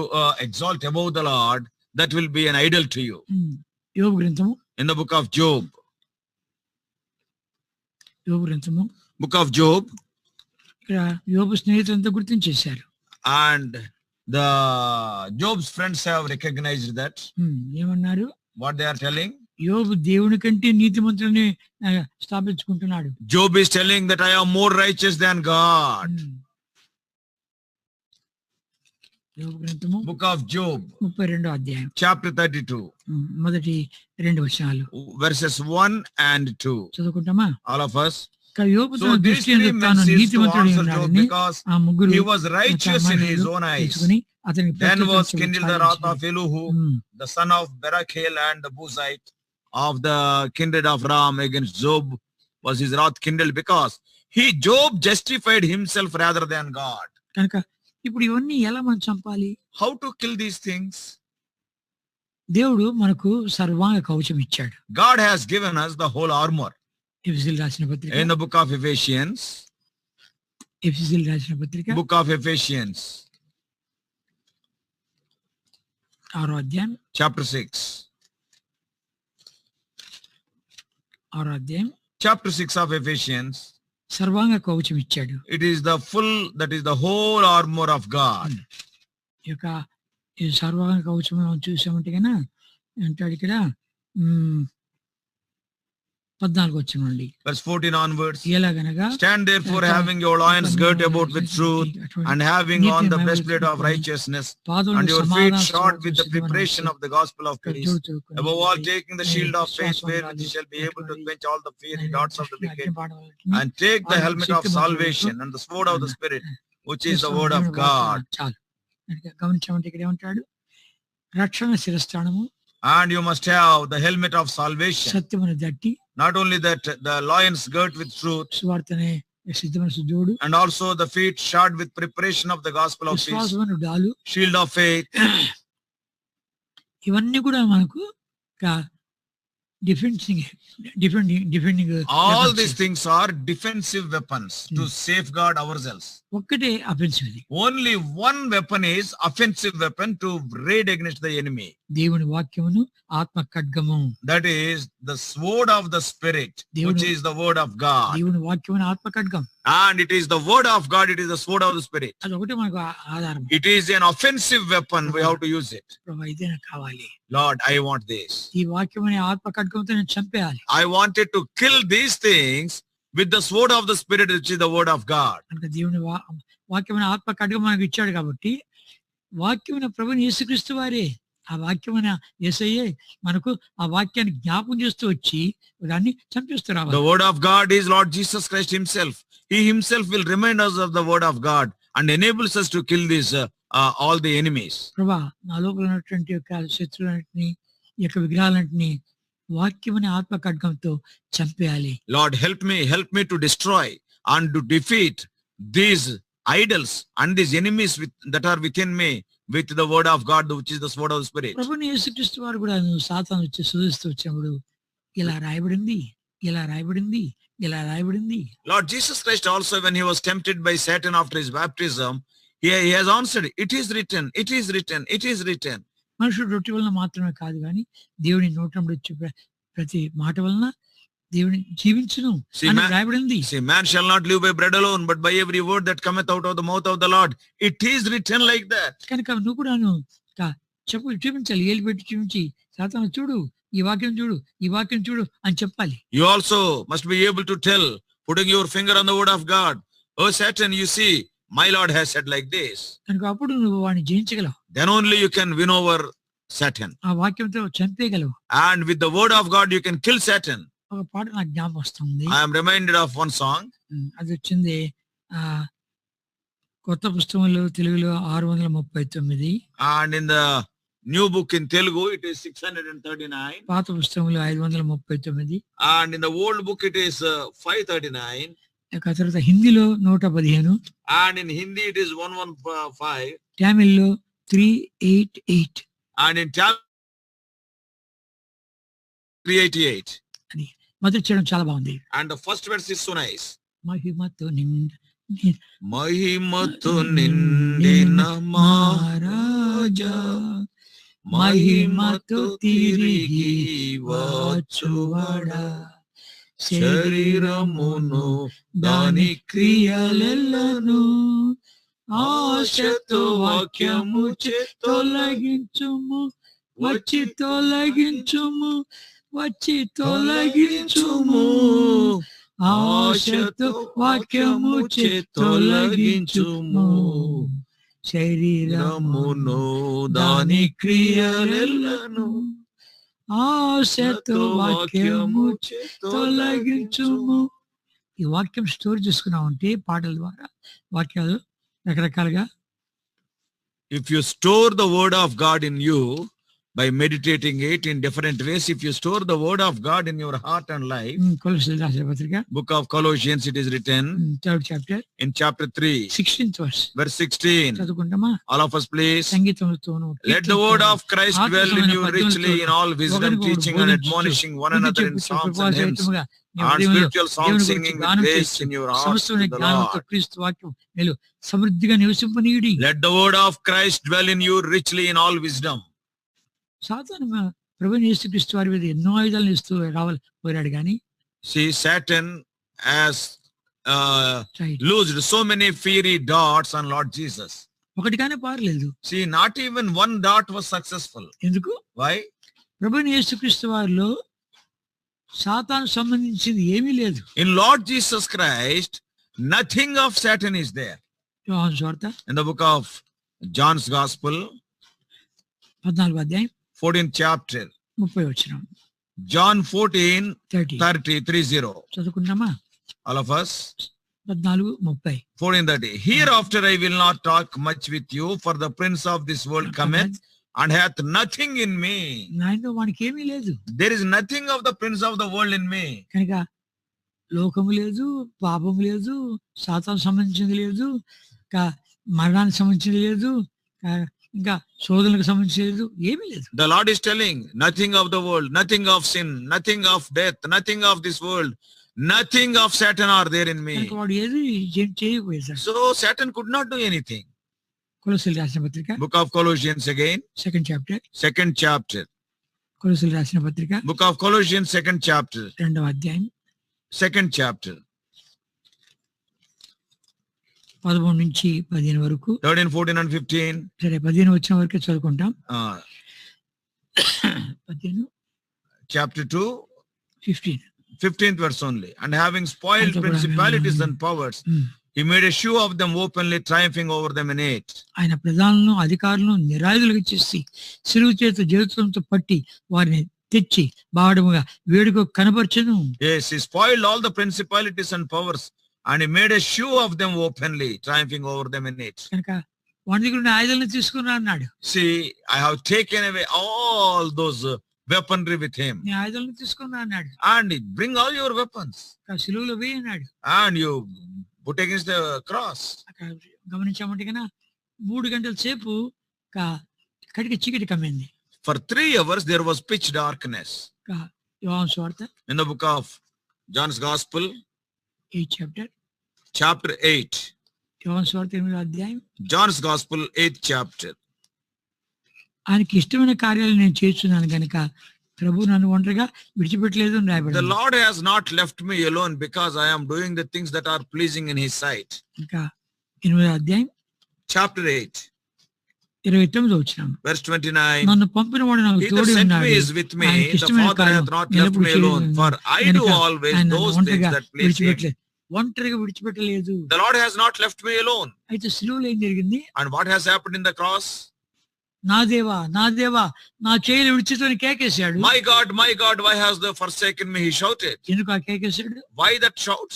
exalt above the Lord, that will be an idol to you. యోబు గ్రంథము, in the book of Job. యోబు గ్రంథము, book of Job. ఇక్కడ యోబు స్నేహితులంతా గుర్తించేశారు. And the Job's friends have recognized that. ఏమన్నారు? What they are telling? యోబు దేవుని కంటే నీతిమంతులని స్థాపించుకుంటున్నాడు. Job is telling that I am more righteous than God. యోబు గ్రంథము, book of Job, 32వ అధ్యాయం, chapter 32, మొదటి 2 వచనాలు, verses 1 and 2. చదువుకుంటామా? All of us. So these three men ceased to answer Job because he was righteous in his own eyes. Then was kindled the wrath of Elihu, the son of Barachel, and the Buzite of the kindred of Ram against Job was his wrath kindled because Job justified himself rather than God. కనుక ఇప్పుడు ఇవన్నీ ఎలా మనం చంపాలి? How to kill these things? దేవుడు మనకు సర్వాంగ కవచం ఇచ్చాడు. God has given us the whole armor. ఎఫెసీయులకు రాసిన పత్రిక, in the book of Ephesians, ఎఫెసీయులకు రాసిన పత్రిక, book of Ephesians, 6వ అధ్యాయం, chapter 6, 6వ అధ్యాయం, chapter 6 of Ephesians. సర్వాంగ కవచం ఇచ్చాడు. It is the full, that is the whole armor of God. ఈ సర్వాంగ కవచం మనం చూసామంటే కన్నా అంటాడు ఇక్కడ 14 వచనండి, verse 14 onwards. ఎలాగనగా, stand therefore having your loins girt about with truth and having on the breastplate of righteousness and your feet shod with the preparation of the gospel of peace, above all taking the shield of faith wherewith you shall be able to quench all the fiery darts of the wicked, and take the helmet of salvation and the sword of the spirit, which is the word of God. గమనించమంటే ఇక్కడ ఏమంటాడు? రక్షణ శిరస్త్రాణము, and you must have the helmet of salvation. సత్యమును దట్టి, not only that, the loins girt with truth, సువార్తనే సిద్ధమైన సుజోడు, and also the feet shod with preparation of the gospel of peace, విశ్వాసమును డాలు, shield of faith. ఇవన్నీ కూడా మనకు defending all these things are defensive weapons to safeguard ourselves. ఒక్కటే offensive. only one weapon is offensive weapon to raid against the enemy. దేవుని వాక్యమును ఆత్మ ఖడ్గము. That is the sword of the Spirit, which is the word of God. దేవుని వాక్యమును ఆత్మ ఖడ్గం. And it is the word of God, it is the sword of the Spirit. అది ఒకటి మనకు ఆధారం. It is an offensive weapon, we have to use it. ప్రభువా ఇదే నాకు కావాలి. Lord, I want this. ఈ వాక్యముని ఆత్మ ఖడ్గంతో నేను చంపేయాలి. I wanted to kill these things with the sword of the Spirit, which is the word of God. కనుక దేవుని వాక్యముని ఆత్మ ఖడ్గం మనకు ఇచ్చాడు కాబట్టి వాక్యమున ప్రభుని యేసుక్రీస్తు వారే, ఆ వాక్యమైన యేసయ్యే మనకు ఆ వాక్యాన్ని జ్ఞాపకం చేస్తూ వచ్చి దాన్ని చంపిస్తూ రావాలి. The word of God is Lord Jesus Christ himself. He himself will remind us of the word of God and enables us to kill these all the enemies. ప్రభా నా లోపల ఉన్నటువంటి యొక్క శత్రువులన్నింటినీ, ఈ యొక్క విగ్రహాలన్నింటినీ వాక్యమనే ఆత్మ ఖడ్గంతో చంపేయాలి. Lord, help me to destroy and to defeat these idols and these enemies that are within me with the word of God, which is the sword of the Spirit. ప్రభుని యేసుక్రీస్తు వారు కూడా సాతాను వచ్చి శోధిస్తూ వచ్చినప్పుడు ఇలా రాయబడింది, ఇలా రాయబడింది, ఇలా రాయబడింది. Lord Jesus Christ also, when he was tempted by Satan after his baptism, he has answered, it is written, it is written, it is written. మనుషుడు రొట్టె వలన మాత్రమే కాదు కానీ దేవుని నోట నుండి వచ్చే ప్రతి మాట వలన దేవుని జీవించును అని రాయబడింది. See, man shall not live by bread alone, but by every word that cometh out of the mouth of the Lord. It is written like that. కనుక నువ్వు కూడా చెప్పు, చూపించాలి, ఏలు పెట్టి చూపించి సాతాను చూడు, ఈ వాక్యం చూడు, ఈ వాక్యం చూడు అని చెప్పాలి. You also must be able to tell, putting your finger on the word of God, oh Satan, you see, my Lord has said like this. కనుక అప్పుడు నువ్వు వాడిని జయించగలవు. Then only you can win over Satan. ఆ వాక్యంతో చంపేయగలవు. And with the word of God you can kill Satan. ఒక పాట నాకు జ్ఞాపకం వస్తుంది. I am reminded of one song. అది వచ్చింది కొత్త పుస్తకంలో తెలుగులో 639. And in the new book in Telugu it is 639. పాత పుస్తకంలో 539. And in the old book it is 539. తర్వాత హిందీలో 115. And in Hindi it is 115. తమిళ్లో 388. And in Tamil 388. అని మొదటి చేయడం చాలా బాగుంది. And the first verse is so nice. మహిమతో నిండిన మహారాజా, మహిమతో తిరిగి వచ్చువాడా, శరీరమును దాని క్రియలెల్లను ఆశతో వాక్యము తొలగించుము, వచ్చి తొలగించుము, వచ్చి తొలగించుము, ఆశతో వాక్యము తొలగించుము, శరీరమును దాని క్రియలెల్లను ఆశతో వాక్యము తొలగించుము. ఈ వాక్యం స్టోర్ చేసుకున్నామంటే పాటల ద్వారా వాక్యాలు రకరకాలుగా. If you store the word of God in you by meditating it in different ways, if you store the word of God in your heart and life, కొలొస్సీయులకు రాసిన పత్రిక book of Colossians it is written, 3rd chapter in chapter 3 16th verse, verse 16. చదువుకుంటామా? All of us please. సంగీతముతోను Let the word of Christ dwell in you richly in all wisdom, teaching and admonishing one another in psalms and hymns and spiritual songs, singing with grace in your hearts to the Lord. క్రీస్తు వాక్యం మీలో సమృద్ధిగా నివసింపనీయుడి. Let the word of Christ dwell in you richly in all wisdom. సాతాను ప్రభువైన యేసుక్రీస్తు వారి మీద ఎన్నో ఆయుధాలను ఇస్తూ పోరాడు కానీ, see, Satan has loosed so many fiery darts on Lord Jesus. ఒకటిగానే పారలేదు. See, not even one dart was successful. ఎందుకు? Why? ప్రభువైన యేసుక్రీస్తు వారిలో సాతాను సంబంధించింది ఏమీ లేదు. In Lord Jesus Christ nothing of Satan is there. యోహాను సువార్త in the book of John's Gospel 14వ అధ్యాయం 14th chapter 30వ వచనం. John 14:30. చదువుకుందామా? All of us. 14:30. 14:30. Hereafter I will not talk much with you, for the prince of this world cometh and hath nothing in me. నాయనతో వానికి ఏమీ లేదు. There is nothing of the prince of the world in me. కనుక లోకము లేదు, పాపము లేదు, సాతాను సంబంధించింది లేదు, మరణానికి సంబంధించింది లేదు, ఇంకా శోధనకు సంబంధించింది లేదు, ఏమీ లేదు. The Lord is telling, nothing of the world, nothing of sin, nothing of death, nothing of this world, nothing of Satan are there in me. వాడు ఏది చేయకపోయేసాడు. So Satan could not do anything. కొలొస్సీయులకు రాసిన పత్రిక Book of Colossians again. second chapter. కొలొస్సీయులకు రాసిన పత్రిక Book of Colossians, 2nd chapter. 2వ అధ్యాయం 2nd chapter. 13 నుంచి 15 వరకు. 13, 14 and 15. సరే 15 వచ్చిన వరకే చదువుకుంటాం. 15 chapter 2, 15th verse only. And having spoiled principalities and powers, he made a show of them openly, triumphing over them in it. ఆయన ప్రధానులను అధికారులను నిరాయుధులుగా చేసి సిలువ చేత జీవితంతో పట్టి వారిని తెచ్చి బాడముగా వేడుక కనపరచెను. Yes, he spoiled all the principalities and powers, and he made a show of them openly, triumphing over them in it. కనుక వాడి దగ్గర ఉన్న ఆయుధాలను తీసుకున్నా అన్నాడు. See, I have taken away all those weaponry with him. నీ ఆయుధాలను తీసుకున్నా అన్నాడు. And bring all your weapons. సిలువలో వేయి అన్నాడు. And you put against the cross. అక్కడ గమనించామంటే కన్నా 3 గంటల సేపు కటిక చీకటి కమ్మింది. For 3 hours there was pitch darkness. యోహాను సువార్త In the book of John's Gospel, 8th chapter 8. యోహాను సువార్త 8వ అధ్యాయం. John's Gospel, 8th chapter. ఆయనకి ఇష్టమైన కార్యాలు నేను చేస్తున్నాను కనుక ప్రభు నన్ను ఒంటరిగా విడిచిపెట్టలేదు అని రాయబడింది. The Lord has not left me alone because I am doing the things that are pleasing in his sight. ఇంకా 8వ అధ్యాయం chapter 8, 29వ వచనం. verse 29. నన్ను పంపినవాడు నాకు He that తోడు sent ఉన్నాడు. me is with me. The Father hath not left me alone, for I do always those things that please him. ఒంటరిగా విడిచిపెట్టలేదు. The Lord has not left me alone. అయితే సిలువలో ఏం జరిగింది? And what has happened in the cross? నా దేవా నా దేవా నా చేయిని విడిచితోని కేకేశాడు. My God, why hast thou forsaken me? He shouted. ఎందుకు ఆ కేకేశాడు? Why that shout?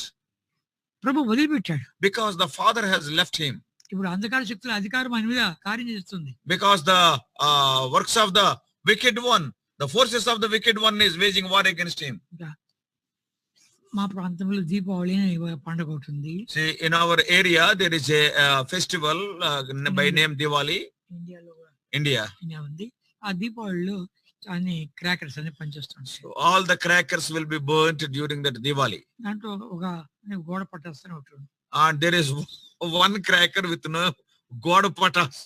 ప్రభు వదిలిపెట్టాడు. Because the Father has left him. ఇప్పుడు అంధకార శక్తుల అధికారం ఆయన మీద కార్యం చేస్తుంది. Because the works of the wicked one, the forces of the wicked one is waging war against him. మా ప్రాంతంలో దీపావళి అనే పండుగ ఒకటి ఉంది. See, in our area there is a festival by name Diwali. ఇండియాలో India ఉంది. ఆ దీపావళిలో అన్ని క్రాకర్స్ అన్ని పనిచేస్తాయి. So all the crackers will be burnt during that Diwali. దాంట్లో ఒక గోడ పటాస్తనే ఉంటుంది. And there is one cracker with no goda patas.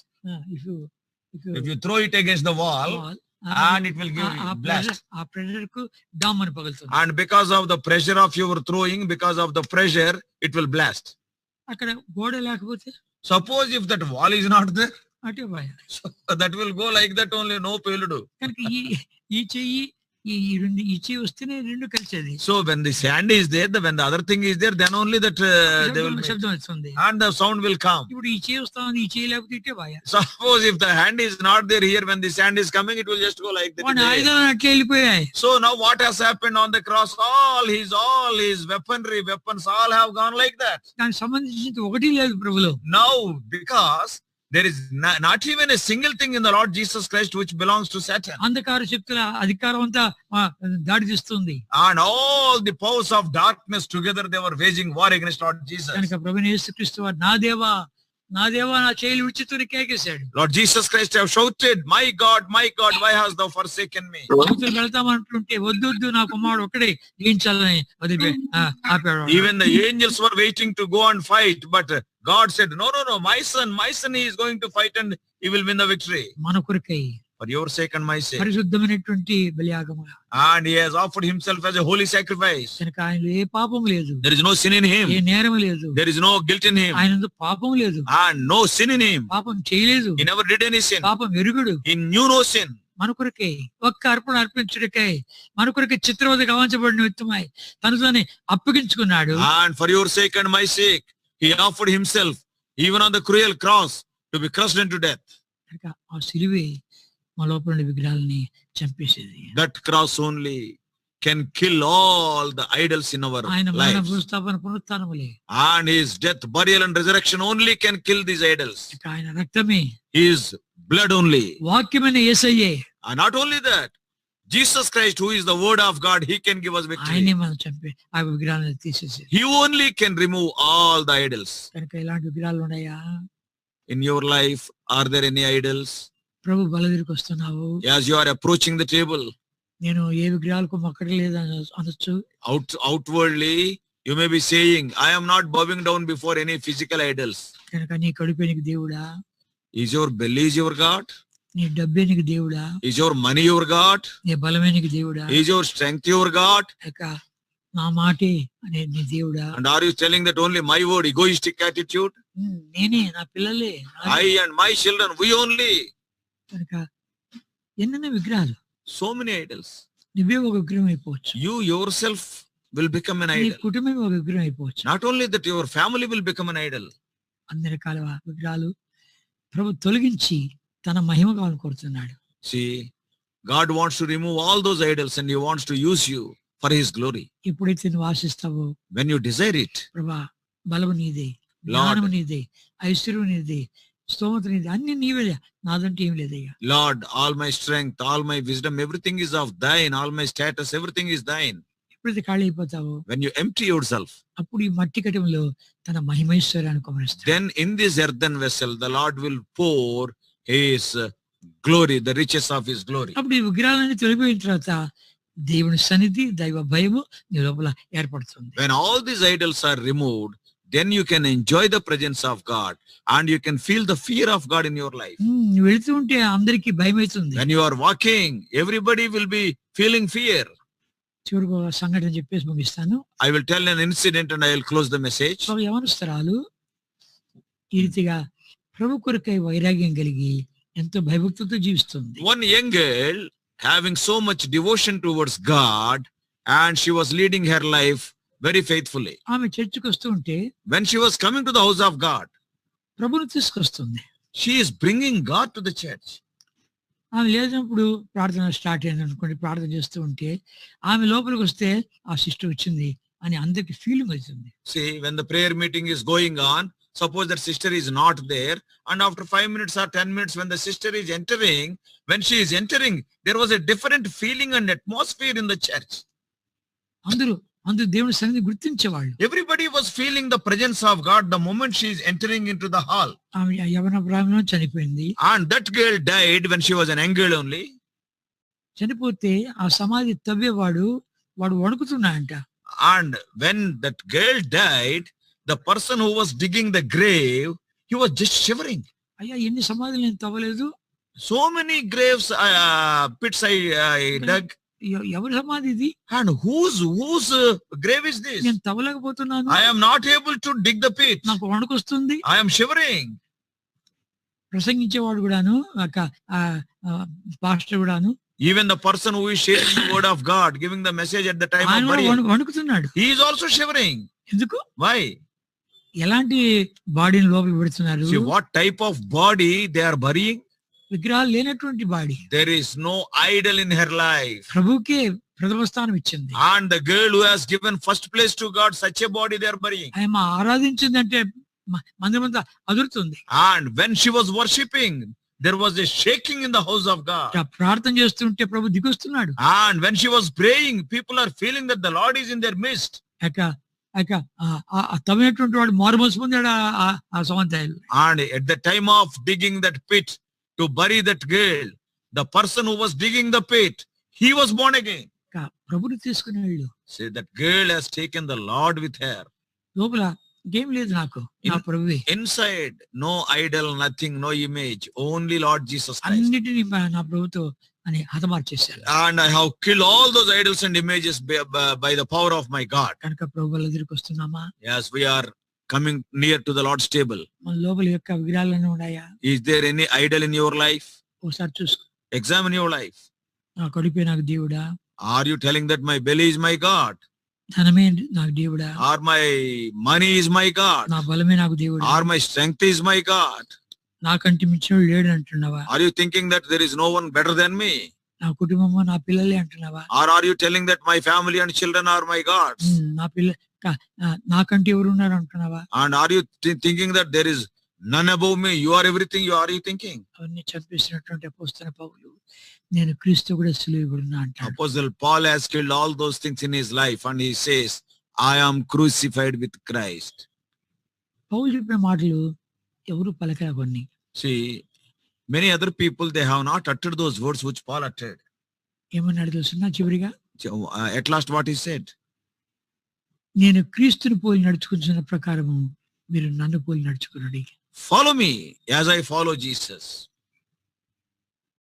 If you throw it against the wall, and it will give blast. ఆ pressure కు dam అని పగులుతుంది. And because of the pressure of your throwing, because of the pressure, it will blast. అక్కడ గోడ లేకపోతే, suppose if that wall is not there, అటే భయ, so that will go like that only, no peludu. కనుక ఈ చెయ్యి ఈ చెయ్యి వస్తేనే రెండు కలిసేది. So when the sand is there, when the other thing is there, then only that they will శబ్దం వస్తుంది and the sound will come. ఇప్పుడు ఈ చెయ్యి వస్తుంది, ఈ చెయ్యి లేకపోతే ఇటే భయ. Suppose if the hand is not there here, when the sand is coming, it will just go like that. ఆయుధాలు అట్లా వెళ్ళిపోయాయి. So now what has happened on the cross? All his weaponry, weapons all have gone like that. దానికి సంబంధించి ఒకటి లేదు ప్రభులో. Now because there is not even a single thing in the Lord Jesus Christ which belongs to Satan. అంధకార శక్తుల అధికారం అంతా దాడి చేస్తుంది. And all the powers of darkness together, they were waging war against Lord Jesus. కనుక ప్రభువైన యేసుక్రీస్తు వారు నా దేవా నా చేయిలు విడిచితోని కేకేశాడు. Lord Jesus Christ have shouted, my God, why hast thou forsaken me? వెళ్తామంటుంటే వద్దు నా కుమారుడు ఒక్కడే జయించాలని ఆపాడు. Even the angels were waiting to go and fight, but God said, no, my son he is going to fight and he will win the victory. మన కొరకై, for your sake and my sake. పరిశుద్ధమైనటువంటి బలియాగముగా. And he has offered himself as a holy sacrifice. కనుక ఆయనలో ఏ పాపం లేదు. There is no sin in him. ఏ నేరం లేదు. There is no guilt in him. ఆయనందు పాపం లేదు. And no sin in him. పాపం చేయలేదు. He never did any sin. పాపం ఎరుగుడు. He knew no sin. మన కొరకే ఒక్క అర్పణ అర్పించుటకై, మన కొరకే చిత్రవద గమనించబడిన వ్యక్తమై తను తానే అప్పగించుకున్నాడు. And for your sake and my sake, he offered himself even on the cruel cross to be crushed into death. కనుక ఆ సిలువే మా లోపల విగ్రహాలని చంపేసేది. That cross only can kill all the idols in our lives. And his death, burial and resurrection only can kill these idols. His blood only. And not only that, Jesus Christ, who is the word of God, he can give us victory. He only can remove all the idols. In your life, are there any idols? As you are approaching the table, outwardly you may be saying, I am not bowing down before any physical idols. Is your belly is your God? నీ డబ్బే నీకు దేవుడా? Is your money your God? నీ బలమే నీకు దేవుడా? Is your strength your God? నా మాటే అనే నీ దేవుడా? And are you telling that only my word, egoistic attitude? నేనే, నా పిల్లలే, I and my children, we only. కనుక ఎన్నెన్నో విగ్రహాలు, So many idols. నువ్వే ఒక విగ్రహం అయిపోవచ్చు. You yourself will become an నీ idol. కుటుంబం ఒక విగ్రహం అయిపోవచ్చు. Not only that, your family will become an idol. అన్ని రకాల విగ్రహాలు ప్రభు తొలగించి తన మహిమ కావాలని కోరుతున్నాడు. See, God wants to remove all those idols and He wants to use you for His glory. ఎప్పుడైతే నువ్వు ఆశిస్తావో, When you desire it, ప్రభా బలము నీదే, జ్ఞానము నీదే, ఐశ్వర్యం నీదే, స్తోమత నీదే, అన్ని నీవే, నాదంటే ఏం లేదయ్యా. Lord, all my strength, all my wisdom, everything is of Thine. All my status, everything is Thine. ఎప్పుడైతే ఖాళీ అయిపోతావో, When you empty yourself, అప్పుడు ఈ మట్టి కటంలో తన మహిమైశ్వర్యాన్ని కుమరిస్తాడు. then in this earthen vessel, the Lord will pour His glory, the riches of His glory. అప్పుడు ఈ విగ్రహాలన్నీ తొలగిపోయిన తర్వాత దేవుని సన్నిధి, దైవ భయము నీ లోపల ఏర్పడుతుంది. When all these idols are removed, then you can enjoy the presence of God and you can feel the fear of God in your life. నువ్వు వెళుతూ ఉంటే అందరికీ భయం అవుతుంది. When you are walking, everybody will be feeling fear. చివరికి ఒక సంఘటన చెప్పేసి ముగిస్తాను. I will tell an incident and I will close the message. ఒక యవనస్తురాలు ఈ రీతిగా ప్రభు కొరకై వైరాగ్యం కలిగి ఎంతో భయభక్తితో జీవిస్తుంది. One young girl having so much devotion towards God and she was leading her life very faithfully. ఆమె చర్చికి వస్తూ ఉంటే When she was coming to the house of God, ప్రభుని తీసుకొస్తుంది. she is bringing God to the church. ఆమె లేచినప్పుడు ప్రార్థన start అయింది అనుకోండి, ప్రార్థన చేస్తూ ఉంటే ఆమె లోపలికి వస్తే ఆ సిస్టర్ వచ్చింది అని అందరికి ఫీలింగ్ అవుతుంది. See, when the prayer meeting is going on, suppose that sister is not there, and after 5 minutes or 10 minutes, when the sister is entering, when she is entering, there was a different feeling and atmosphere in the church. అందరూ దేవుని సన్నిధి గుర్తించేవాళ్ళు. Everybody was feeling the presence of God the moment she is entering into the hall. ఆమె యవన ప్రాయంలో చనిపోయింది. And that girl died when she was an young girl only. చనిపోతే ఆ సమాధి తవ్వేవాడు వాడు వణుకుతున్నాడంట. And when that girl died, the person who was digging the grave, he was just shivering. అయ్యా, ఎన్ని సమాధులు నేను తవ్వలేదు. So many graves, pits I dug. ఎవరి సమాధి ఇది? And whose grave is this? నేను తవ్వలేకపోతున్నాను. I am not able to dig the pit. నాకు వణుకొస్తుంది. I am shivering. ప్రసంగించేవాడు కూడాను, పాస్టర్ కూడాను, even the person who is sharing the word of God, giving the message at the time of burial, వణుకుతున్నాడు. he is also shivering. ఎందుకు? Why? ఎలాంటి బాడీని లోపలికి పెడుతున్నారు? See, what type of body they are burying? విగ్రహాలు లేనటువంటి body. There is no idol in her life. ప్రభువుకే ప్రథమ స్థానం ఇచ్చింది. And the girl who has given first place to God, such a body they are burying. ఆమె ఆరాధించిందంటే మందిరమంతా అదురుతుంది. And when she was worshipping, there was a shaking in the house of God. ప్రార్థన చేస్తుంటే ప్రభు దిగొస్తున్నాడు. And when she was praying, people are feeling that the Lord is in their midst. తవ్వినటువంటి వాడు మారుమనసు పొందాడు ఆ సమంతాయిలు. And at the time of digging that pit to bury that girl, the person who was digging the pit, he was born again. ప్రభుని తీసుకుని వెళ్ళు. See, that girl has taken the Lord with her. లోపల ఏం లేదు, నాకు నా ప్రభువే. Inside, no idol, nothing, no image, only Lord Jesus Christ. అన్నిటిని నా ప్రభుతో అని హతమార్చేశారు. And I have killed all those idols and images by the power of my God. కనుక ప్రభువుల దగ్గరికి వస్తున్నామా? Yes, we are coming near to the Lord's table. మన లోపల యొక్క విగ్రహాలన్నీ ఉన్నాయా? Is there any idol in your life? ఒకసారి చూసుకో. Examine your life. నా కడుపే నాకు దేవుడా? Are you telling that my belly is my God? ధనమే నాకు దేవుడా? Or my money is my God? నా బలమే నాకు దేవుడా? Or my strength is my God? నాకంటే మించినోడు లేడు అంటున్నావా? Are you thinking that there is no one better than me? నా కుటుంబము నా పిల్లలే అంటున్నావా? Or are you telling that my family and children are my gods? నా నాకంటే ఎవరు ఉన్నారు అంటున్నావా? And are you thinking that there is none above me? You are everything. Are you thinking? అవన్నీ చంపేసినటువంటి అపోస్తలుడైన పౌలు, నేను క్రీస్తు కూడా సిలువబడినా అంటాడు. Apostle Paul has killed all those things in his life and he says, I am crucified with Christ. పౌలు చెప్పిన మాటలు ఎవరు పలకరా కొన్ని. See, many other people, they have not uttered those words which Paul uttered. ఏమన్నాడు తెలుసునా? చివరిగా at last what he said, నేను క్రీస్తుని పోలి నడుచుకుంటున్న ప్రకారము మీరు నన్ను పోలి నడుచుకునండి. follow me as I follow Jesus.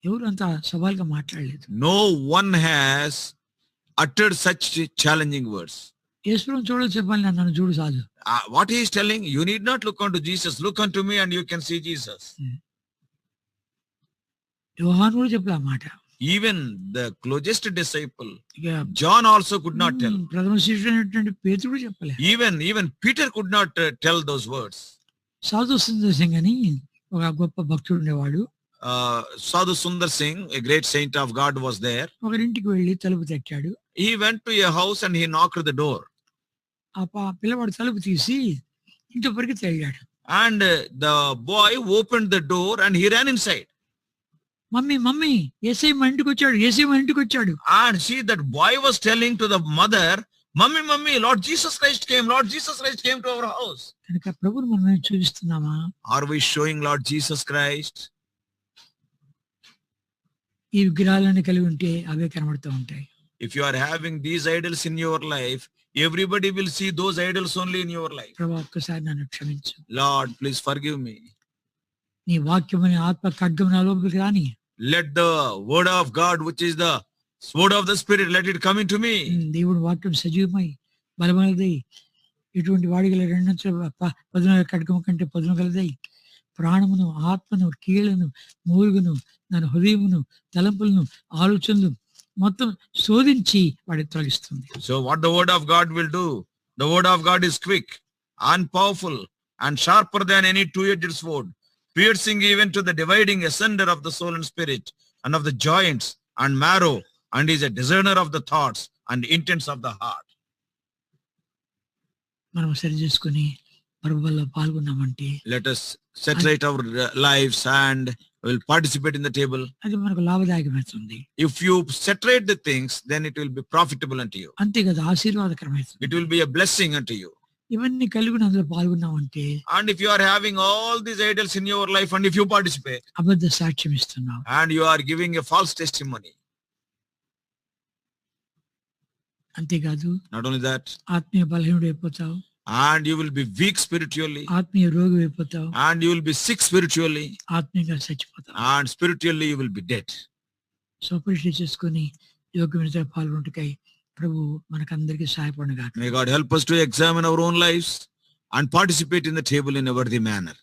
ఎవరు అంత సవాల్గా మాట్లాడలేదు. No one has uttered such challenging words. యేసుని చూడొచ్చు చెప్పాలి, నన్ను చూడు చాలు. What he is telling, you need not look unto Jesus, look unto me and you can see Jesus. యోహాను కూడా చెప్పలే ఆ మాట. Even the closest disciple, ఇక John also could not tell. ప్రథమ శిష్యుడైనటువంటి పేతురు కూడా చెప్పలే. Even Peter could not tell those words. సాధు సుందర్ సింగ్ అని ఒక గొప్ప భక్తుడు ఉండేవాడు. Sadhu Sundar Singh, a great saint of God, was there. ఒకరింటికి వెళ్ళి తలుపు తట్టాడు. He went to a house and he knocked the door. ఆ పిల్లవాడు తలుపు తీసి ఇంటి పరిగెత్తి వెళ్ళాడు. And the boy opened the door and he ran inside. Mummy mummy Yesayya మా ఇంటికి వచ్చాడు, యేసయ్య మా ఇంటికి వచ్చాడు. And see, that boy was telling to the mother, mummy, Lord Jesus Christ came to our house. కనుక ప్రభువుని మనం చూపిస్తున్నామా? Are we showing Lord Jesus Christ? ఈ విగ్రహాలను కలిగి ఉంటే అవే కనబడుతూ ఉంటాయి. If you are having these idols in your life, everybody will see those idols only in your life. ప్రభువా ఒక్కసారి నన్ను క్షమించు. Lord, please forgive me. నీ వాక్యమని ఆత్మ ఖడ్గం నా లోపలికి రాని. Let the word of God, which is the sword of the Spirit, let it come into me. దేవుడు వాక్యం సజీవమై బలమైనదై ఇటువంటి వాడిగల రెండంచుల పదునగల ఖడ్గం కంటే పదును గలదై ప్రాణమును ఆత్మను కీళ్లను మూలుగును నన్ను హృదయమును తలంపులను ఆలోచనలు మొత్తం శోధించి వాడి తొలగిస్తుంది. So what the word of God will do? The word of God is quick and powerful and sharper than any two-edged sword, piercing even to the dividing asunder of the soul and spirit and of the joints and marrow, and is a discerner of the thoughts and intents of the heart. మనం సరి చేసుకుని ప్రభువులో పాల్గొన్నామంటే, let us set right our lives and will participate in the table. అది మనకు లాభదాయకమవుతుంది. If you separate the things, then it will be profitable unto you. అంతే కదా, ఆశీర్వాదకరమవుతుంది. It will be a blessing unto you. ఇవన్నీ కలిగి అందులో పాల్గొన్నామంటే, and if you are having all these idols in your life and if you participate, అబద్ధ సాక్ష్యం ఇస్తున్నావు and you are giving a false testimony. అంతేకాదు, not only that, ఆత్మీయ బలహీనుడు అయిపోతావు, and you will be weak spiritually, ఆత్మీయ రోగి అయిపోతావు, and you will be sick spiritually, ఆత్మీయంగా చచ్చిపోతావు, and spiritually you will be dead. So పరీక్ష చేసుకుని యోగ్యమైన పాల్గొనటకై ప్రభు మనకందరికీ సహాయపడును గాక. May God help us to examine our own lives and participate in the table in a worthy manner.